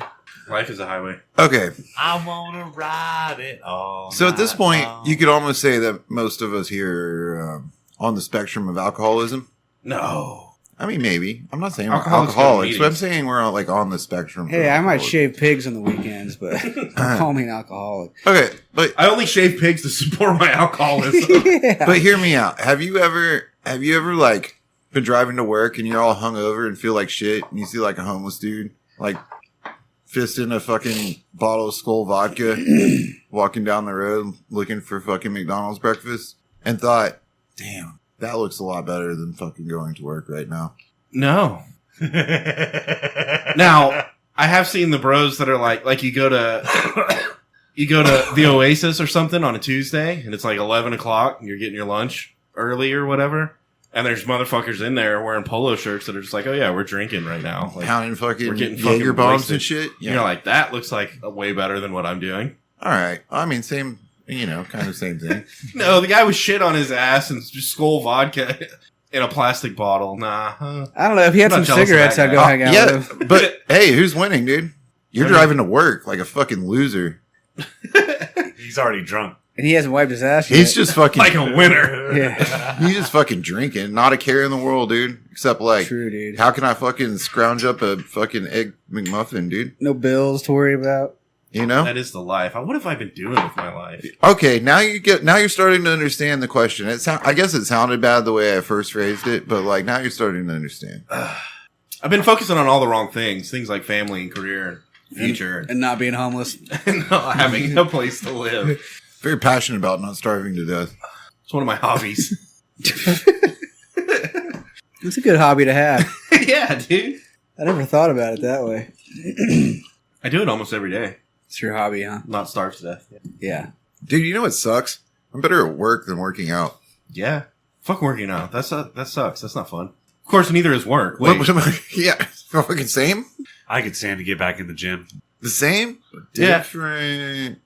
Life is a highway. Okay. I want to ride it all. So at this night point, long. you could almost say that most of us here are on the spectrum of alcoholism. No. I mean, maybe. I'm not saying we're Alcoholics go to alcoholics, but I'm meetings. saying we're on the spectrum. of Hey, I might alcoholism. shave pigs on the weekends, but don't call me an alcoholic. Okay, but I only shave pigs to support my alcoholism. Yeah. but hear me out. Have you ever like been driving to work and you're all hungover and feel like shit and you see like a homeless dude like fisting a fucking bottle of Skull vodka walking down the road looking for fucking McDonald's breakfast and thought, damn, that looks a lot better than fucking going to work right now. No. Now, I have seen the bros that are like you go to the Oasis or something on a Tuesday and it's like 11 o'clock and you're getting your lunch early or whatever. And there's motherfuckers in there wearing polo shirts that are just like, oh yeah, we're drinking right now. Like, Pounding fucking we're getting fucking Jaeger bombs wasted. and shit. You're like, that looks like way better than what I'm doing. All right. I mean, same, kind of same thing. No, the guy was shit on his ass and just Skull vodka in a plastic bottle. Nah. I don't know. If he had I'm some not jealous of cigarettes, that I'd go guy. hang out Yeah, with him. but hey, who's winning, dude? You're I mean- driving to work like a fucking loser. He's already drunk. And he hasn't wiped his ass yet. He's just fucking Like a winner. Yeah. He's just fucking drinking, not a care in the world, dude. Except like, True, dude. how can I fucking scrounge up a fucking egg McMuffin, dude? No bills to worry about. You know? That is the life. What have I been doing with my life? Okay, now you're starting to understand the question. I guess it sounded bad the way I first phrased it, but like now you're starting to understand. I've been focusing on all the wrong things. Things like family and career and future And not being homeless. and not having a place to live. Very passionate about not starving to death. It's one of my hobbies. It's a good hobby to have. Yeah, dude. I never thought about it that way. I do it almost every day. It's your hobby, huh? Not starve to death. Yeah. Dude, you know what sucks? I'm better at work than working out. Yeah. Fuck working out. That sucks. That's not fun. Of course, neither is work. Wait. Yeah, fucking same? I could stand to get back in the gym. The same? Yeah. Different.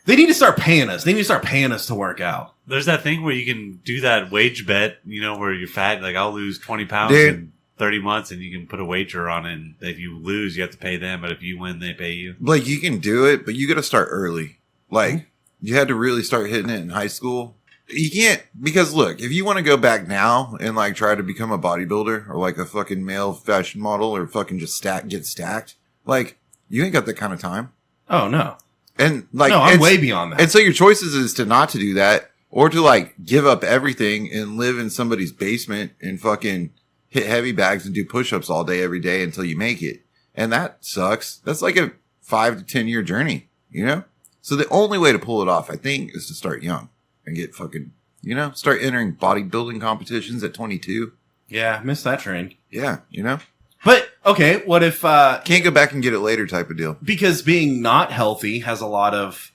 They need to start paying us. They need to start paying us to work out. There's that thing where you can do that wage bet, where you're fat. Like, I'll lose 20 pounds Dude. in 30 months, and you can put a wager on it. And if you lose, you have to pay them. But if you win, they pay you. Like, you can do it, but you got to start early. Like, you had to really start hitting it in high school. You can't, because look, if you want to go back now and like try to become a bodybuilder or like a fucking male fashion model or fucking just get stacked, like, you ain't got that kind of time. Oh, no. And like, No, I'm it's- way beyond that. And so your choices is to not to do that or to like give up everything and live in somebody's basement and fucking hit heavy bags and do push-ups all day, every day until you make it. And that sucks. That's like a 5 to 10 year journey, So the only way to pull it off, I think, is to start young and get fucking, start entering bodybuilding competitions at 22. Yeah, missed that train. Yeah, But, okay, what if... Can't go back and get it later type of deal. because being not healthy has a lot of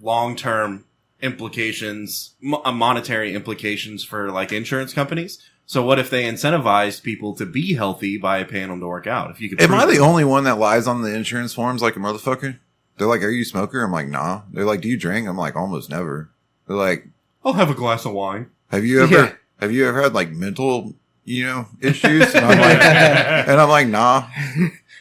long-term implications, monetary implications for like insurance companies. So what if they incentivized people to be healthy by paying them to work out? If you could, Am I prove the it. only one that lies on the insurance forms like a motherfucker? They're like, are you a smoker? I'm like, nah. They're like, do you drink? I'm like, almost never. They're like, I'll have a glass of wine. have you ever had like mental, issues? And I'm like, nah,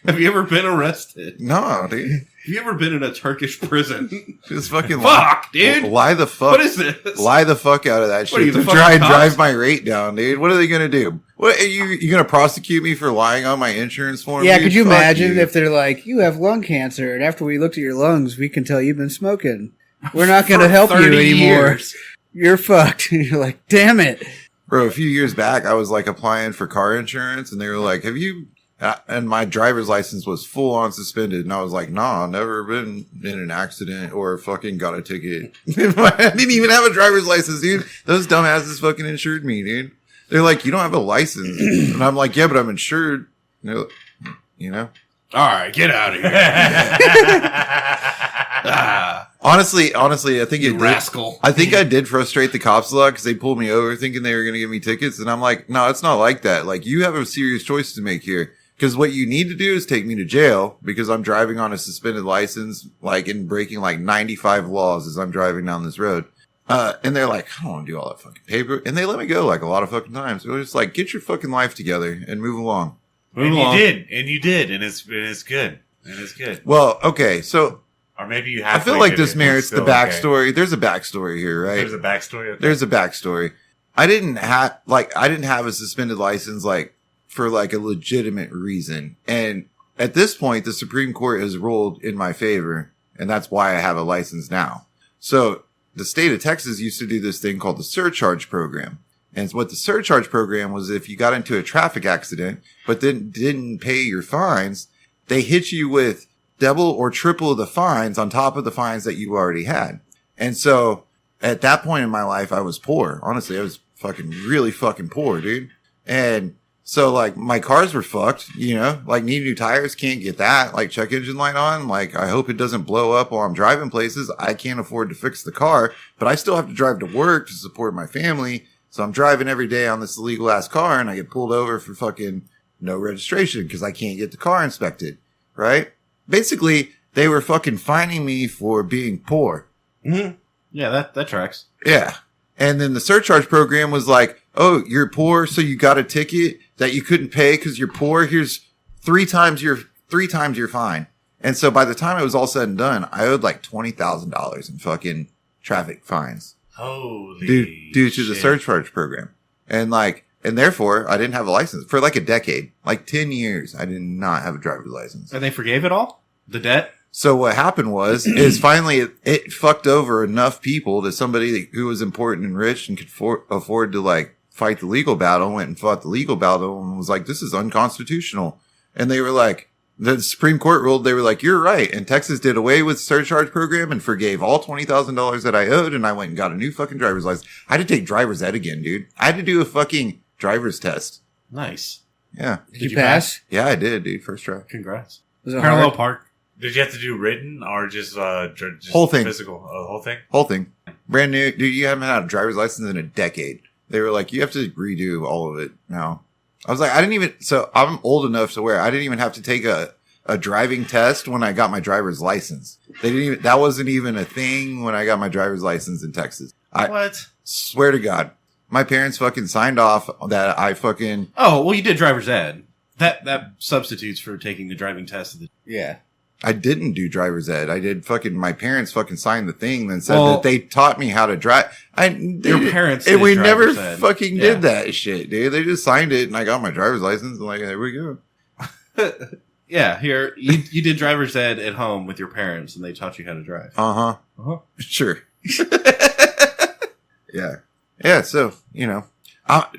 Have you ever been arrested? no, dude. Have you ever been in a Turkish prison? Just fucking Fuck, dude. lie the fuck. What is this? Lie the fuck out of that What are you, shit the to try fucking and cops? drive my rate down, dude. What are they gonna do? What are you gonna prosecute me for lying on my insurance form? Yeah, dude? could you Fuck imagine you. if they're like, you have lung cancer, and after we looked at your lungs, we can tell you've been smoking. We're not going to For help you 30 anymore. years. You're fucked. And you're like, damn it. Bro, a few years back, I was like applying for car insurance, and they were like, "Have you And my driver's license was full on suspended. And I was like, nah, I've never been in an accident or fucking got a ticket. I didn't even have a driver's license, dude. Those dumbasses fucking insured me, dude. They're like, you don't have a license. And I'm like, yeah, but I'm insured. You know? All right, get out of here. Honestly, I think You rascal. I think I did frustrate the cops a lot because they pulled me over thinking they were going to give me tickets. And I'm like, no, it's not like that. Like, you have a serious choice to make here. Because what you need to do is take me to jail because I'm driving on a suspended license, like, and breaking like 95 laws as I'm driving down this road. And they're like, I don't want to do all that fucking paper. And they let me go like a lot of fucking times. It was just like, get your fucking life together and move along. And you did, and it's good, and it's good. Well, okay, so or maybe you I have. feel like this merits the backstory. Okay. There's a backstory here, right? There's a backstory. Okay. There's a backstory. I didn't have a suspended license like for like a legitimate reason, and at this point, the Supreme Court has ruled in my favor, and that's why I have a license now. So the state of Texas used to do this thing called the surcharge program. And what the surcharge program was, if you got into a traffic accident, but then didn't pay your fines, they hit you with double or triple the fines on top of the fines that you already had. And so at that point in my life, I was poor. Honestly, I was really fucking poor, dude. And so like my cars were fucked, like need new tires, can't get that, like check engine light on. Like I hope it doesn't blow up while I'm driving places. I can't afford to fix the car, but I still have to drive to work to support my family. So I'm driving every day on this illegal ass car and I get pulled over for fucking no registration because I can't get the car inspected, right? Basically, they were fucking fining me for being poor. Mm-hmm. Yeah, that tracks. Yeah. And then the surcharge program was like, oh, you're poor, so you got a ticket that you couldn't pay because you're poor. Here's three times your fine. And so by the time it was all said and done, I owed like $20,000 in fucking traffic fines. Holy due to the surcharge program. And therefore I didn't have a license for like a decade, like 10 years. I did not have a driver's license. And they forgave it all? The debt? So what happened is finally it fucked over enough people that somebody who was important and rich and could afford to like fight the legal battle went and fought the legal battle and was like, this is unconstitutional. And they were like, the Supreme Court ruled, they were like, you're right. And Texas did away with the surcharge program and forgave all $20,000 that I owed. And I went and got a new fucking driver's license. I had to take driver's ed again, dude. I had to do a fucking driver's test. Nice. Yeah. Did you pass? Yeah, I did, dude. First try. Congrats. Was it Parallel hard? park. Did you have to do written or just whole thing? Physical, whole thing. Whole thing. Brand new, dude. You haven't had a driver's license in a decade. They were like, you have to redo all of it now. I was like, so I'm old enough to where I didn't even have to take a driving test when I got my driver's license. That wasn't even a thing when I got my driver's license in Texas. What? Swear to God. My parents fucking signed off that I fucking... Oh, well, you did driver's ed. That substitutes for taking the driving test. Yeah. I didn't do driver's ed. I did my parents fucking signed the thing and said that they taught me how to drive. Your parents and we never ed. fucking did that shit, dude. They just signed it and I got my driver's license and like, there we go. Yeah, here, you did driver's ed at home with your parents and they taught you how to drive. Uh-huh. Uh-huh. Sure. Yeah. Yeah, so,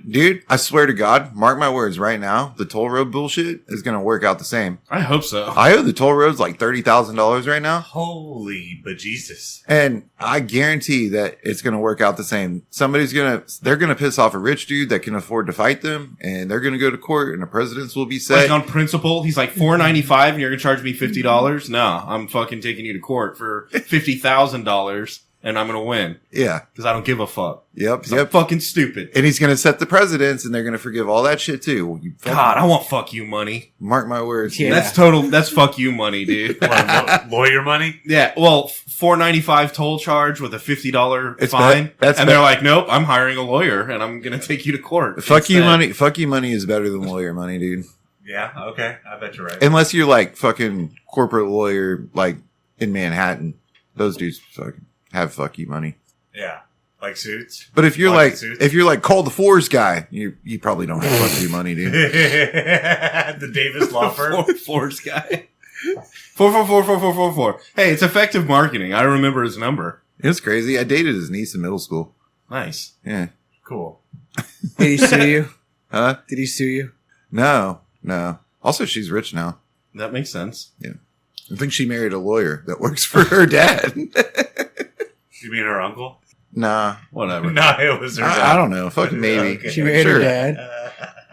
dude, I swear to God, mark my words right now, the toll road bullshit is going to work out the same. I hope so. I owe the toll roads like $30,000 right now. Holy bejesus. And I guarantee that it's going to work out the same. They're going to piss off a rich dude that can afford to fight them and they're going to go to court and the presidents will be set. Like on principle, he's like $4.95 and you're going to charge me $50? No, I'm fucking taking you to court for $50,000. And I'm going to win. Yeah. Because I don't give a fuck. Yep. I'm fucking stupid. And he's going to set the precedents and they're going to forgive all that shit too. God, I want fuck you money. Mark my words. Yeah. That's fuck you money, dude. What, lawyer money? Yeah, well, $4.95 toll charge with a $50 fine. They're like, nope, I'm hiring a lawyer and I'm going to take you to court. Fuck you money is better than lawyer money, dude. Yeah, okay. I bet you're right. Unless you're like fucking corporate lawyer, like in Manhattan. Those dudes fucking have fuck you money. Yeah. Like suits. But if you're like call the Fours guy, you probably don't have fuck you money, dude. The Davis law firm. Fours guy. 4444444. Hey, it's effective marketing. I remember his number. It's crazy. I dated his niece in middle school. Nice. Yeah. Cool. Did he sue you? Huh? Did he sue you? No. Also, she's rich now. That makes sense. I think she married a lawyer that works for her dad. You mean her uncle? Nah. Whatever. No, it was her dad. I don't know. Fucking maybe. Okay. She married her dad.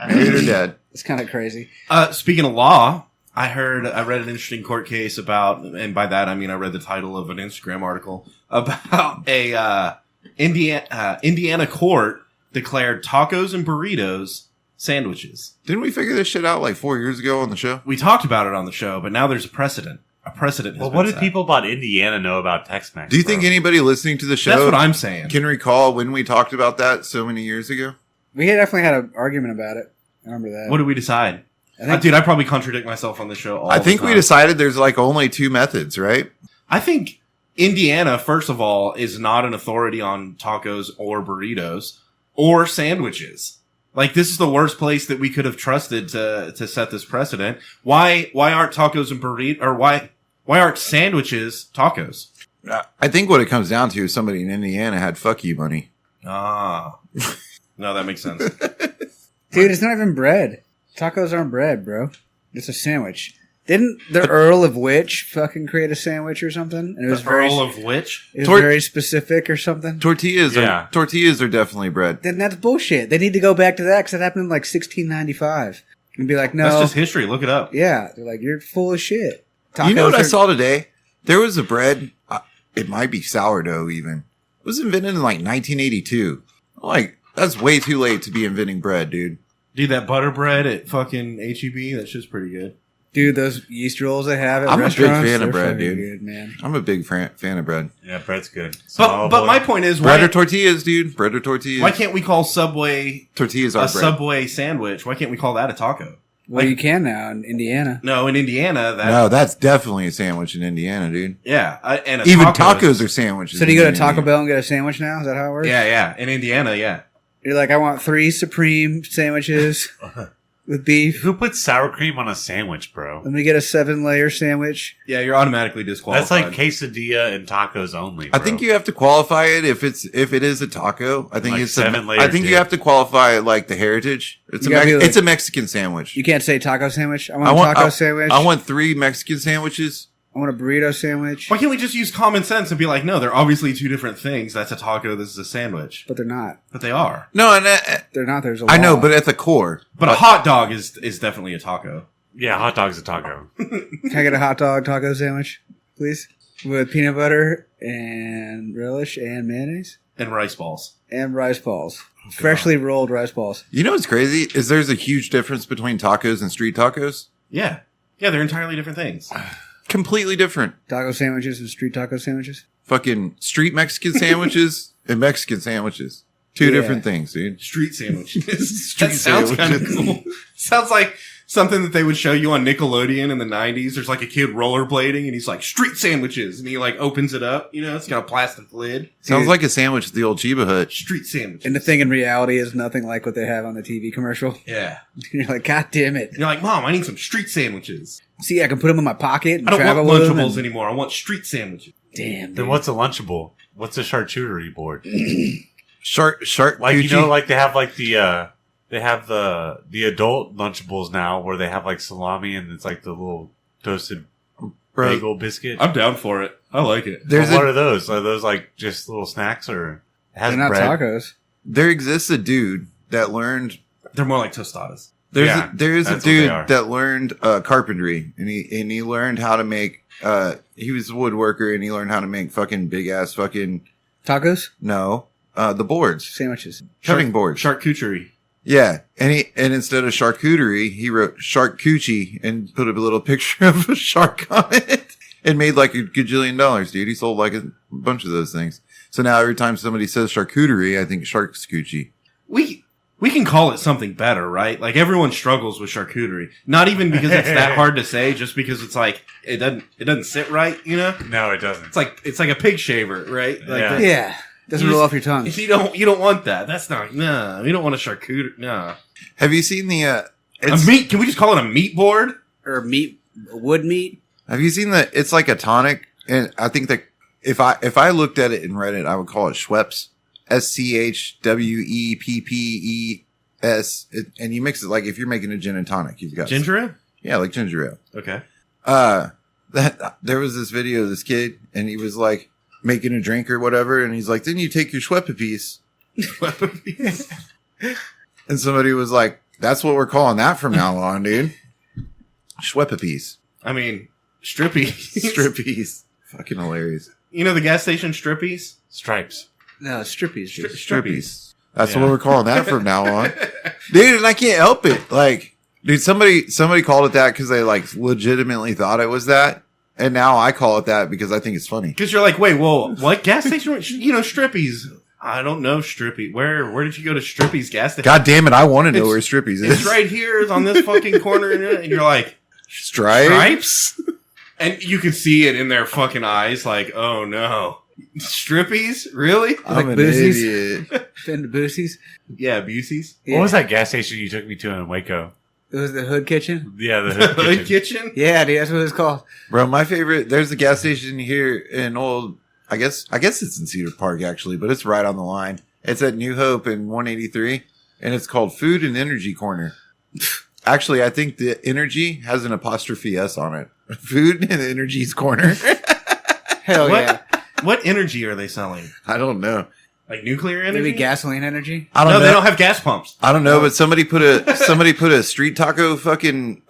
Married her dad. It's kind of crazy. Speaking of law, I read an interesting court case about, and by that I mean I read the title of an Instagram article about a Indiana court declared tacos and burritos sandwiches. Didn't we figure this shit out like 4 years ago on the show? We talked about it on the show, but now there's a precedent. A precedent has Well, been what did set. people about Indiana know about Tex-Mex? Do you think bro? anybody listening to the show That's what I'm saying. can recall when we talked about that so many years ago? We had definitely had an argument about it. I remember that. What did we decide? I think Dude, I probably contradict myself on the show all I the think we time. decided there's like only two methods, right? I think Indiana, first of all, is not an authority on tacos or burritos or sandwiches. Like, this is the worst place that we could have trusted to set this precedent. Why aren't tacos and burritos, or why aren't sandwiches tacos? I think what it comes down to is somebody in Indiana had fuck you money. Ah. No, that makes sense. Dude, it's not even bread. Tacos aren't bread, bro. It's a sandwich. Didn't the Earl of Witch fucking create a sandwich or something? And it was The Earl of Which? it was Tor- very specific or something. Tortillas are definitely bread. Then that's bullshit. They need to go back to that because it happened in like 1695 and be like, no, That's just history. Look it up. yeah. They're like, you're full of shit. You know what I are- saw today? There was a bread. It might be sourdough even. It was invented in like 1982. Like, that's way too late to be inventing bread, dude. Dude, that butter bread at fucking HEB, that shit's pretty good. Dude, those yeast rolls they have at I'm a big restaurants, fan of they're bread, fucking dude. Good, man. I'm a big fan of bread. Yeah, bread's good. But my point is, Bread why, or tortillas, dude. Bread or tortillas. why can't we call Subway Tortillas a are bread. Subway sandwich? Why can't we call that a taco? Well, you can now in Indiana. No, in Indiana, that No, that's definitely a sandwich in Indiana, dude. yeah, and a Even taco is- tacos are sandwiches. So do you go to in Taco Indiana. Bell and get a sandwich now? Is that how it works? Yeah, in Indiana, yeah. You're like, I want 3 Supreme sandwiches with beef. Who puts sour cream on a sandwich, bro? Let me get a 7-layer sandwich. Yeah, you're automatically disqualified. That's like quesadilla and tacos only. I Bro. think you have to qualify it if it is a taco. I think Like it's 7 layers, I think you dude. have to qualify it like the heritage. It's You gotta be like- it's a Mexican sandwich. You can't say taco sandwich. I want a taco sandwich. I want 3 Mexican sandwiches. I want a burrito sandwich. Why can't we just use common sense and be like, no, they're obviously two different things. That's a taco. This is a sandwich. But they're not. But they are. No, and They're not. There's a I know, law. but at the core, But a hot dog is definitely a taco. Yeah, hot dog's a taco. Can I get a hot dog taco sandwich, please? With peanut butter and relish and mayonnaise And rice balls. and rice balls. Freshly rolled rice balls. you know what's crazy is there's a huge difference between tacos and street tacos. Yeah. Yeah, they're entirely different things. Completely different. Taco sandwiches and street taco sandwiches. Fucking street Mexican sandwiches and Mexican sandwiches. Two Yeah. different things, dude. Street sandwiches. Street that sounds kind of sandwiches. cool. Sounds like something that they would show you on Nickelodeon in the 90s. There's like a kid rollerblading and he's like, street sandwiches. And he like opens it up. You know, it's got a plastic lid. Sounds like a sandwich at the old Chiba Hut. Street sandwiches. And the thing in reality is nothing like what they have on the TV commercial. Yeah. You're like, God damn it. You're like, Mom, I need some street sandwiches. See, I can put them in my pocket and I don't travel want with them. Lunchables and- anymore. I want street sandwiches. Damn, dude. Then what's a Lunchable? What's a charcuterie board? Shark Like you Gucci. know, like they have like the adult Lunchables now, where they have like salami and it's like the little toasted Bro, bagel biscuit. I'm down for it. I like it. there's What a, are those? Are those like just little snacks, or it has They're not bread? tacos. there exists a dude that learned They're more like tostadas. Yeah, there is a that's what they dude are. that learned carpentry and he learned how to make he was a woodworker and he learned how to make fucking big ass fucking Tacos? the boards, Sandwiches. cutting boards. Charcuterie. Yeah, and instead of charcuterie, he wrote shark coochie and put a little picture of a shark on it and made like $1 gajillion, dude. He sold like a bunch of those things. So now every time somebody says charcuterie, I think shark's coochie. We can call it something better, right? Like everyone struggles with charcuterie. Not even because it's that hard to say, just because it's like it doesn't sit right, you know? No, it doesn't. It's like a pig shaver, right? Like Yeah. Yeah. Doesn't You roll just- off your tongue. You don't want that. That's not you don't want a charcuterie. No. Have you seen the A it's, meat, can we just call it a meat board? Or meat, wood meat. have you seen the it's like a tonic, and I think that if I looked at it and read it, I would call it Schweppes. SCHWEPPES, and you mix it like if you're making a gin and tonic, you've got Ginger ale? Yeah, like ginger ale. Okay. That there was this video of this kid, and he was like making a drink or whatever, and he's like, "Then you take your Schweppes piece." And somebody was like, "That's what we're calling that from now on, dude." Schweppes piece. I mean, strippies. Strippies. Fucking hilarious. You know the gas station strippies? Stripes. No, strippies. Strippies. That's Yeah. what we're calling that from now on. Dude, and I can't help it. Like, dude, somebody called it that because they like legitimately thought it was that. And now I call it that because I think it's funny. Because you're like, wait, whoa, what gas station? You know, strippies. I don't know Strippy. Where did you go to Strippy's gas station? God damn it, I want to know It's- where Strippies is. It's right here on this fucking corner. And you're like, Stripes? And you can see it in their fucking eyes, like, oh no. Strippies? Really? I'm Like an Boosies? idiot. Been to Boosie's. Yeah, Buseys. Yeah. What was that gas station you took me to in Waco? It was the Hood Kitchen. Yeah, the Hood Hood Kitchen. kitchen? Yeah, dude, that's what it's called. Bro, my favorite, there's a gas station here in I guess it's in Cedar Park actually, but it's right on the line. It's at New Hope in 183, and it's called Food and Energy Corner. Actually, I think the energy has an apostrophe S on it. Food and Energy's Corner. Hell What? yeah. What energy are they selling? I don't know. Like nuclear energy? Maybe gasoline energy. I don't No, know. they don't have gas pumps. I don't know, but somebody put a street taco fucking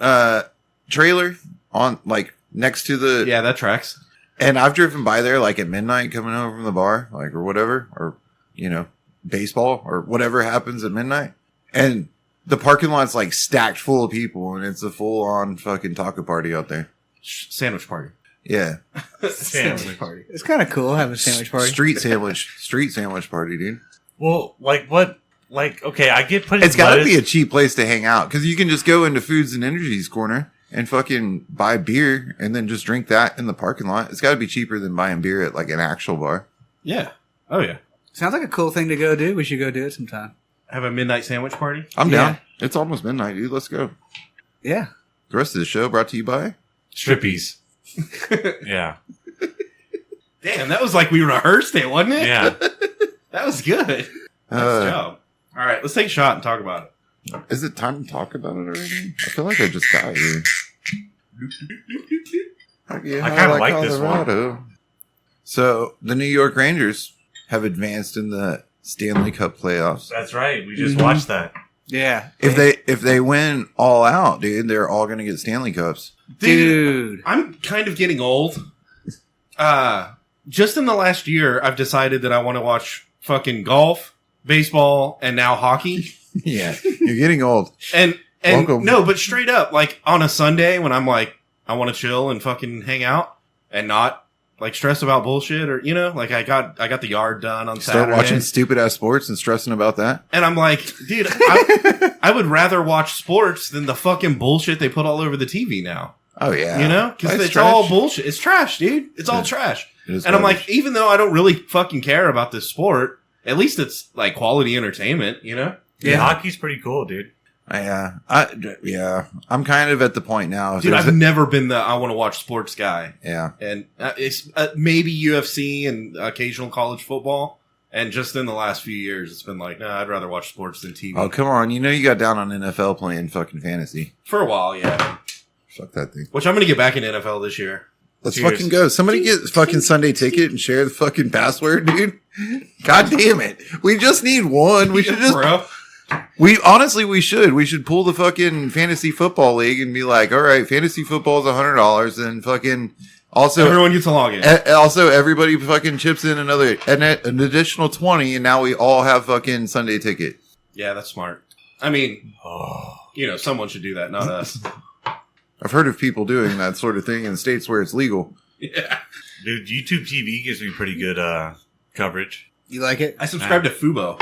trailer on like next to the Yeah, that tracks. and I've driven by there like at midnight coming home from the bar, like or whatever, or baseball or whatever happens at midnight. And the parking lot's like stacked full of people and it's a full on fucking taco party out there. Sandwich party. Yeah. Sandwich. Party. It's kind of cool having a sandwich party. Street sandwich party, dude. Well, like what? Like, okay, I get putting It's got to be a lettuce- cheap place to hang out because you can just go into Foods and Energies corner and fucking buy beer and then just drink that in the parking lot. It's got to be cheaper than buying beer at like an actual bar. Yeah. Oh, yeah. Sounds like a cool thing to go do. We should go do it sometime. Have a midnight sandwich party? I'm Yeah. down. It's almost midnight, dude. Let's go. Yeah. The rest of the show brought to you by. strippies. Yeah, Damn, that was like we rehearsed it, wasn't it? yeah. That was good. Nice job. All right, let's take a shot and talk about it. Is it time to talk about it already? I feel like I just got here. I kinda like this one. So the New York Rangers have advanced in the Stanley Cup playoffs. That's right. We just watched that. Yeah. If they win all out, dude, they're all going to get Stanley Cups. Dude. I'm kind of getting old. Just in the last year, I've decided that I want to watch fucking golf, baseball, and now hockey. Yeah, you're getting old. And Welcome. no, but straight up, like on a Sunday when I'm like, I want to chill and fucking hang out and not like stress about bullshit or like I got the yard done on Start Saturday. watching stupid ass sports and stressing about that. And I'm like, dude, I would rather watch sports than the fucking bullshit they put all over the TV now. Oh yeah, Because It's it's trash. all bullshit. It's trash, dude. It's all Yeah. trash. It is And I'm garbage. like, even though I don't really fucking care about this sport, at least it's like quality entertainment, Yeah, Yeah. hockey's pretty cool, dude. yeah, I'm kind of at the point now. If Dude, there's I've never been the I want to watch sports guy. yeah, And it's maybe UFC and occasional college football. And just in the last few years, it's been like, nah, I'd rather watch sports than TV. oh come on, you got down on NFL playing fucking fantasy. For a while, yeah. Fuck that thing. Which I'm going to get back in NFL this year. Let's Cheers. fucking go. Somebody get fucking Sunday ticket and share the fucking password, dude. God damn it. We just need one. We should just Bro. we should pull the fucking fantasy football league and be like, all right, fantasy football is $100 and fucking also Everyone gets a login. also everybody fucking chips in an additional 20 and now we all have fucking Sunday ticket. Yeah, that's smart. I mean, Oh, someone should do that, not us. I've heard of people doing that sort of thing in states where it's legal. Yeah. dude, YouTube TV gives me pretty good coverage. You like it? I subscribe to Fubo.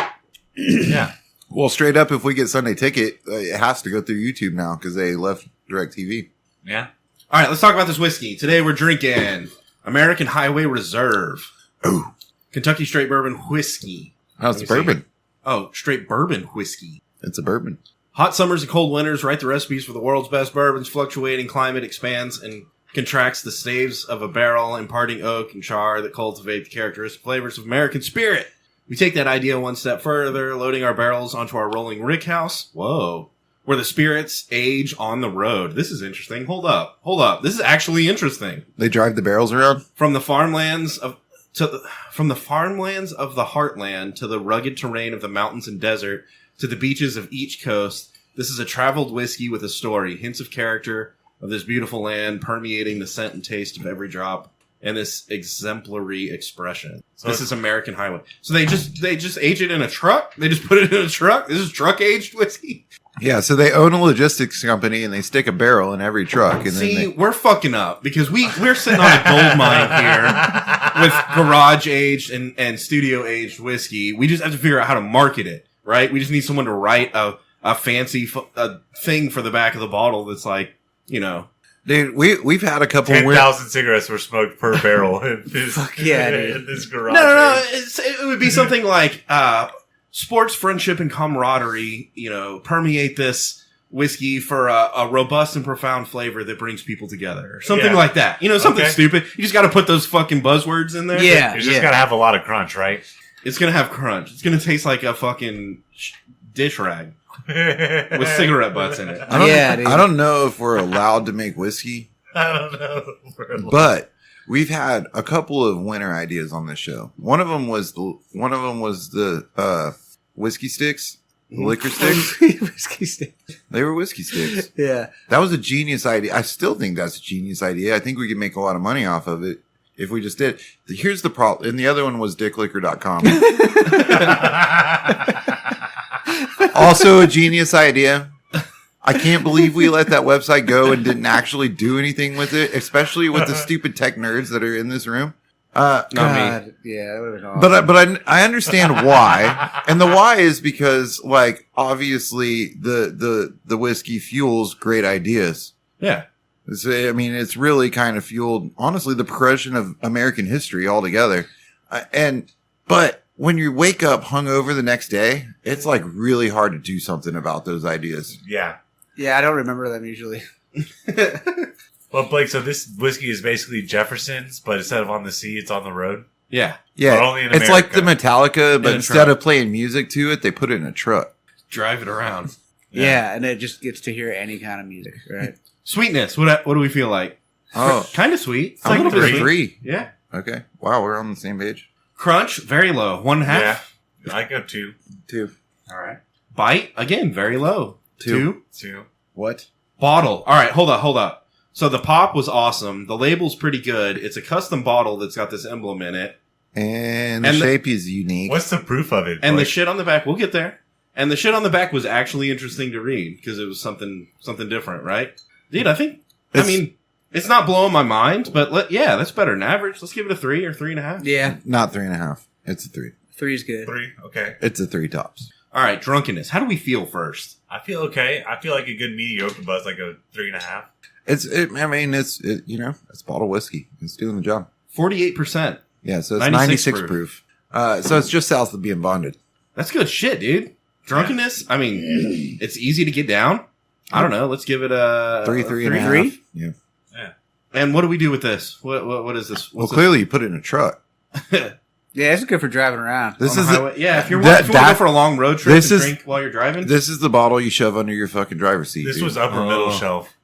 Yeah, Well, straight up, if we get Sunday ticket, it has to go through YouTube now because they left DirecTV. yeah. All right, let's talk about this whiskey. Today we're drinking American Highway Reserve. Oh, Kentucky Straight Bourbon Whiskey. how's the Let me see. bourbon? Oh, straight bourbon whiskey. It's a bourbon. Hot summers and cold winters write the recipes for the world's best bourbons. Fluctuating climate expands and contracts the staves of a barrel, imparting oak and char that cultivate the characteristic flavors of American spirit. We take that idea one step further, loading our barrels onto our rolling rickhouse. Whoa. where the spirits age on the road. This is interesting. Hold up. This is actually interesting. They drive the barrels around? From the farmlands of the heartland to the rugged terrain of the mountains and desert to the beaches of each coast, this is a traveled whiskey with a story, hints of character of this beautiful land permeating the scent and taste of every drop, and this exemplary expression. So this is American Highway. So they just age it in a truck? They just put it in a truck? This is truck-aged whiskey? Yeah, so they own a logistics company and they stick a barrel in every truck. And See, we're fucking up because we're sitting on a gold mine here with garage-aged and studio-aged whiskey. We just have to figure out how to market it, right? We just need someone to write a fancy thing for the back of the bottle that's like, you know. Dude, we've had a couple 10,000 cigarettes were smoked per barrel in this, yeah, dude. in this garage. No. It would be something like sports, friendship, and camaraderie, you know, permeate this whiskey for a robust and profound flavor that brings people together. Or something like that. You know, something stupid. You just got to put those fucking buzzwords in there. Yeah. You just got to have a lot of crunch, right? It's going to have crunch. It's going to taste like a fucking dish rag with cigarette butts in it. I don't know if we're allowed to make whiskey. I don't know. But we've had a couple of winter ideas on this show. One of them was the whiskey sticks, the liquor sticks. Whiskey sticks. They were whiskey sticks. Yeah. That was a genius idea. I still think that's a genius idea. I think we could make a lot of money off of it if we just did. Here's the problem. And the other one was dickliquor.com. Also a genius idea. I can't believe we let that website go and didn't actually do anything with it, especially with the stupid tech nerds that are in this room. Not me. God, yeah, that would have been awesome. But I understand why, and the why is because, like, obviously the whiskey fuels great ideas. Yeah. I mean, it's really kind of fueled, honestly, the progression of American history altogether. But when you wake up hungover the next day, it's like really hard to do something about those ideas. Yeah. Yeah, I don't remember them usually. Well, Blake, so this whiskey is basically Jefferson's, but instead of on the sea, it's on the road? Yeah. Yeah. But only in it's like the Metallica, but a instead truck. of playing music to it, they put it in a truck. Drive it around. Yeah, and it just gets to hear any kind of music, right? Sweetness. What do we feel like? Oh. Kind of sweet. It's I'm like going to a put three. 3. Yeah. Okay. Wow, we're on the same page. Crunch, very low. 1.5. Yeah. I go 2. 2. All right. Bite, again, very low. 2. 2. What? Bottle. All right, hold up. So the pop was awesome. The label's pretty good. It's a custom bottle that's got this emblem in it. And the And shape is unique. What's the proof of it? And the Blake? shit on the back, we'll get there. And the shit on the back was actually interesting to read because it was something different, right? Dude, I think, it's not blowing my mind, but that's better than average. Let's give it a 3 or 3.5. Yeah, Not 3.5. It's a 3. 3's good. 3. Okay. It's a 3 tops. All right, drunkenness. How do we feel first? I feel okay. I feel like a good mediocre buzz, like a 3.5. It's bottled whiskey. It's doing the job. 48%. Yeah, so it's 96 96 proof. So it's just south of being bonded. That's good shit, dude. Drunkenness, I mean, it's easy to get down. I don't know. Let's give it a 3.5. Yeah. And what do we do with this? What is this? Well, clearly you put it in a truck. Yeah, it's good for driving around. This On is the the, highway? If you want to go for a long road trip this and is- drink while you're driving. this is the bottle you shove under your fucking driver's seat. This dude. was upper middle shelf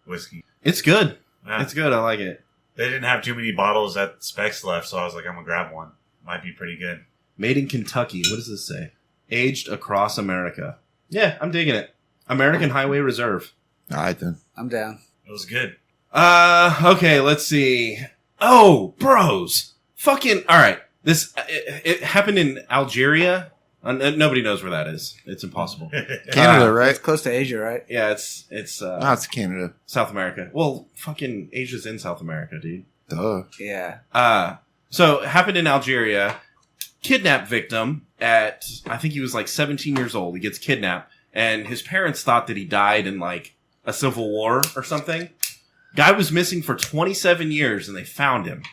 whiskey. It's good. Yeah. It's good. I like it. They didn't have too many bottles at Specs left, so I was like, I'm going to grab one. Might be pretty good. Made in Kentucky. What does this say? Aged across America. Yeah, I'm digging it. American Highway Reserve. All right, then. I'm down. It was good. Okay, let's see. Oh, bros. Fucking, all right. This, it happened in Algeria. Nobody knows where that is. It's impossible. Canada, right? It's close to Asia, right? Yeah, it's No, it's Canada. South America. Well, fucking Asia's in South America, dude. Duh. Yeah. So it happened in Algeria. Kidnap victim at, I think he was like 17 years old. He gets kidnapped and his parents thought that he died in like a civil war or something. Guy was missing for 27 years and they found him.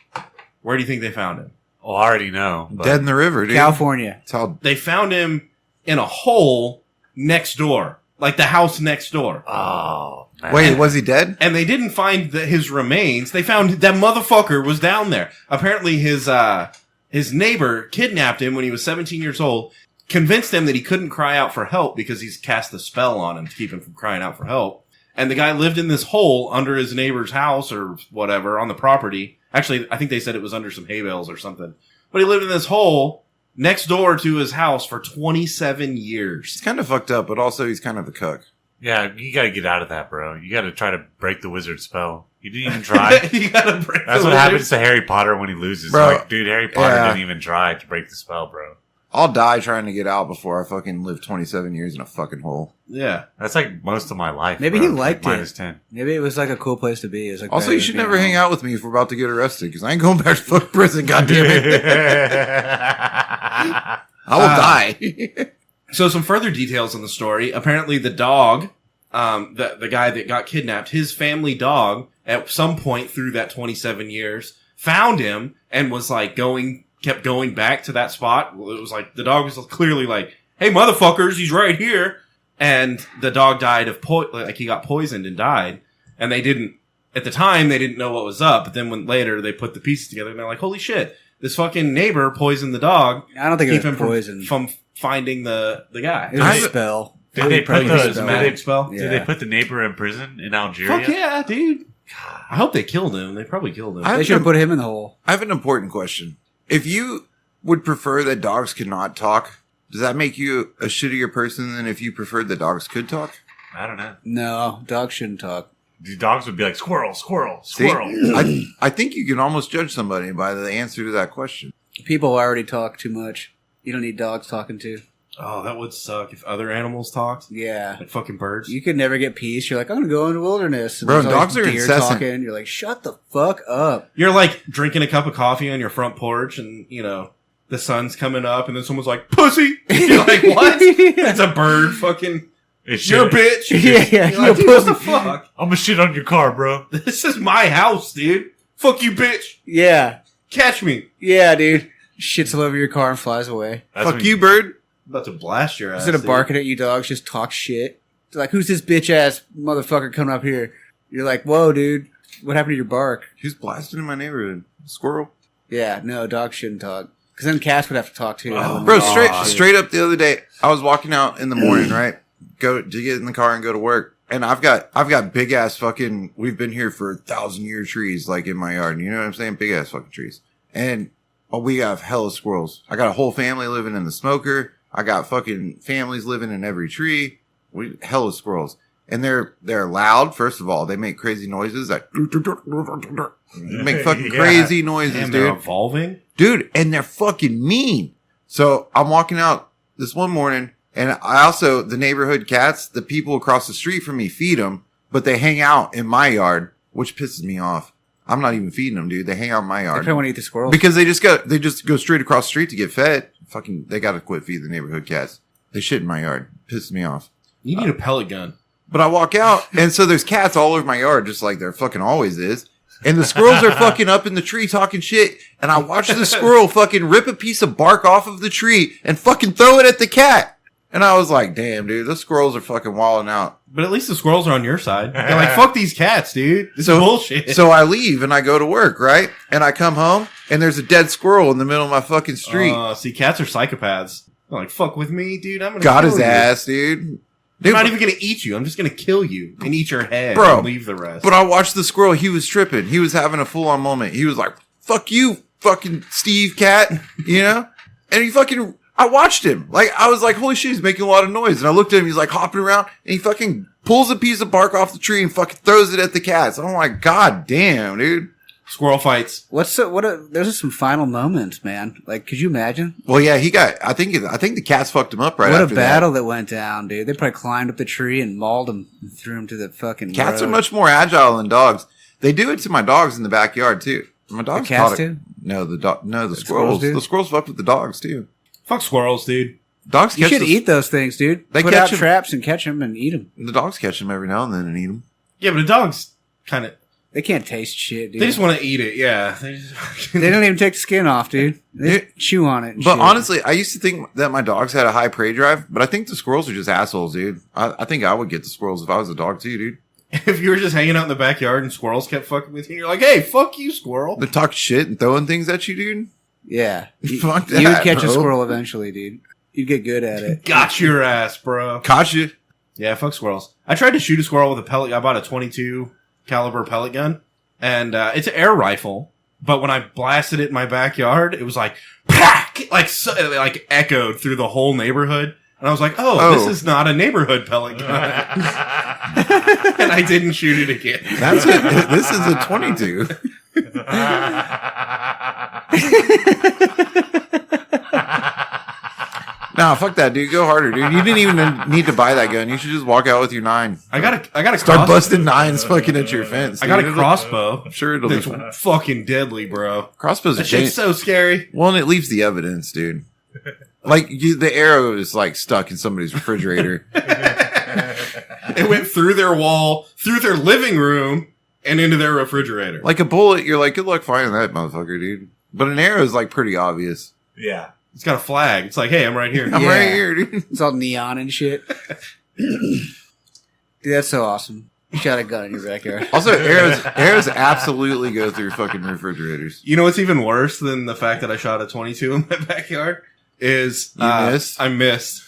Where do you think they found him? Oh, I already know. But Dead in the river, dude. California. It's how They found him in a hole next door, like the house next door. Oh, man. Wait, was he dead? And they didn't find his remains. They found that motherfucker was down there. Apparently his neighbor kidnapped him when he was 17 years old, convinced him that he couldn't cry out for help because he's cast a spell on him to keep him from crying out for help. And the guy lived in this hole under his neighbor's house or whatever on the property. Actually, I think they said it was under some hay bales or something. But he lived in this hole next door to his house for 27 years. He's kind of fucked up, but also he's kind of a cuck. Yeah, you got to get out of that, bro. You got to try to break the wizard spell. You didn't even try. You gotta break That's the what wizard. happens to Harry Potter when he loses. Bro, Like, dude, Harry Potter yeah. didn't even try to break the spell, bro. I'll die trying to get out before I fucking live 27 years in a fucking hole. Yeah. That's like most of my life. Maybe bro. he liked like it. minus 10. Maybe it was like a cool place to be. It was like Also, better you than should being never hang home. out with me if we're about to get arrested, because I ain't going back to fucking prison, goddammit. I will die. So some further details on the story. Apparently the dog, the guy that got kidnapped, his family dog, at some point through that 27 years, found him and was like kept going back to that spot. It was like, the dog was clearly like, hey motherfuckers, he's right here. And the dog died of he got poisoned and died. And they didn't, at the time, they didn't know what was up. But then when later they put the pieces together and they're like, holy shit, this fucking neighbor poisoned the dog. I don't think Keep it was him poison. from finding the guy. It was a spell. Did they put Probably the- a It was a spell. magic spell? Yeah. Did they put the neighbor in prison in Algeria? Fuck yeah, dude. I hope they killed him. They probably killed him. They should have put him in the hole. I have an important question. If you would prefer that dogs could not talk, does that make you a shittier person than if you preferred that dogs could talk? I don't know. No, dogs shouldn't talk. The dogs would be like, squirrel, squirrel, See? squirrel. I think you can almost judge somebody by the answer to that question. People already talk too much. You don't need dogs talking to. Oh, that would suck if other animals talked. Yeah. Like fucking birds. You could never get peace. You're like, I'm going to go in the wilderness. And Bro, there's all dogs these are deer incessant. talking. You're like, shut the fuck up. You're like drinking a cup of coffee on your front porch and, you know, the sun's coming up and then someone's like, pussy! You're like, what? It's a bird fucking... It's You're a shit. bitch. Yeah, You're like, dude, what the fuck? I'm gonna shit on your car, bro. This is my house, dude. Fuck you, bitch. Yeah. Catch me. Yeah, dude. Shits all over your car and flies away. That's Fuck when you, bird. I'm about to blast your ass. Instead of dude. barking at you dogs, just talk shit. It's like, who's this bitch ass motherfucker coming up here? You're like, whoa, dude. What happened to your bark? Who's blasting in my neighborhood? Squirrel. Yeah, no, dogs shouldn't talk. Because then cats would have to talk too. Oh, Bro, God. straight up the other day, I was walking out in the morning, right? Go to get in the car and go to work. And I've got big ass fucking, we've been here for 1,000-year trees, like in my yard. You know what I'm saying? Big ass fucking trees. And we have hella squirrels. I got a whole family living in the smoker. I got fucking families living in every tree. Hella squirrels. And they're loud, first of all. They make crazy noises that make fucking Yeah. crazy noises, Damn, dude. they're evolving. Dude, and they're fucking mean. So I'm walking out this one morning, and I also, the neighborhood cats, the people across the street from me feed them, but they hang out in my yard, which pisses me off. I'm not even feeding them, dude. They hang out in my They yard. probably want to eat the squirrels. Because they just go straight across the street to get fed. Fucking, they gotta quit feeding the neighborhood cats. They shit in my yard. Pisses me off. You need a pellet gun. But I walk out, and so there's cats all over my yard, just like there fucking always is. And the squirrels are fucking up in the tree talking shit. And I watch the squirrel fucking rip a piece of bark off of the tree and fucking throw it at the cat. And I was like, damn, dude, those squirrels are fucking wilding out. But at least the squirrels are on your side. They're like, fuck these cats, dude. This is bullshit. So I leave and I go to work, right? And I come home and there's a dead squirrel in the middle of my fucking street. See, cats are psychopaths. They're like, fuck with me, dude. I'm gonna Got kill his you. ass, dude. I'm Dude, not even gonna eat you. I'm just gonna kill you and eat your head Bro, and leave the rest. But I watched the squirrel. He was tripping. He was having a full on moment. He was like, fuck you, fucking Steve cat, you know? And he fucking, I watched him. Like, I was like, holy shit, he's making a lot of noise. And I looked at him, he's like hopping around, and he fucking pulls a piece of bark off the tree and fucking throws it at the cats. I'm like, God damn, dude. Squirrel fights. Those are some final moments, man. Like, could you imagine? Well, yeah, I think the cats fucked him up right what after a battle that went down, dude. They probably climbed up the tree and mauled him and threw him to the fucking Cats road. are much more agile than dogs. They do it to my dogs in the backyard too. My dogs cats caught it. too? No, the squirrels squirrels. do? The squirrels fuck with the dogs too. Fuck squirrels, dude. Dogs You catch should the, eat those things, dude. They Put catch out 'em. traps and catch them and eat them. the dogs catch them every now and then and eat them. Yeah, but the dogs kind of, They can't taste shit, dude. they just want to eat it. Yeah. They don't even take the skin off, dude. They just chew on it. And But shit. honestly, I used to think that my dogs had a high prey drive, but I think the squirrels are just assholes, dude. I think I would get the squirrels if I was a dog too, dude. If you were just hanging out in the backyard and squirrels kept fucking with you, you're like, hey, fuck you, squirrel. They talk shit and throwing things at you, dude. yeah, you Fuck would that, catch a bro. squirrel eventually, dude. You'd get good at it. Got your ass, bro. Caught you. Yeah, fuck squirrels. I tried to shoot a squirrel with a pellet. I bought a 22 caliber pellet gun, and it's an air rifle. But when I blasted it in my backyard, it was like, pack! Like echoed through the whole neighborhood. And I was like, oh, this is not a neighborhood pellet gun. And I didn't shoot it again. That's it. This is a 22. Nah, fuck that, dude. Go harder, dude. You didn't even need to buy that gun. You should just walk out with your 9. I got a Start busting 9s fucking at your fence. I got a crossbow. I'm sure it'll be That's fucking deadly, bro. Crossbows. That shit's so scary. Well, and it leaves the evidence, dude. Like the arrow is like stuck in somebody's refrigerator. It went through their wall, through their living room, and into their refrigerator. Like a bullet, you're like, good luck finding that motherfucker, dude. But an arrow is like pretty obvious. Yeah. It's got a flag. It's like, hey, I'm right here. I'm right here, dude. It's all neon and shit. Dude, that's so awesome. You shot a gun in your backyard. Also, arrows absolutely go through fucking refrigerators. You know what's even worse than the fact that I shot a 22 in my backyard? Is You missed? I missed.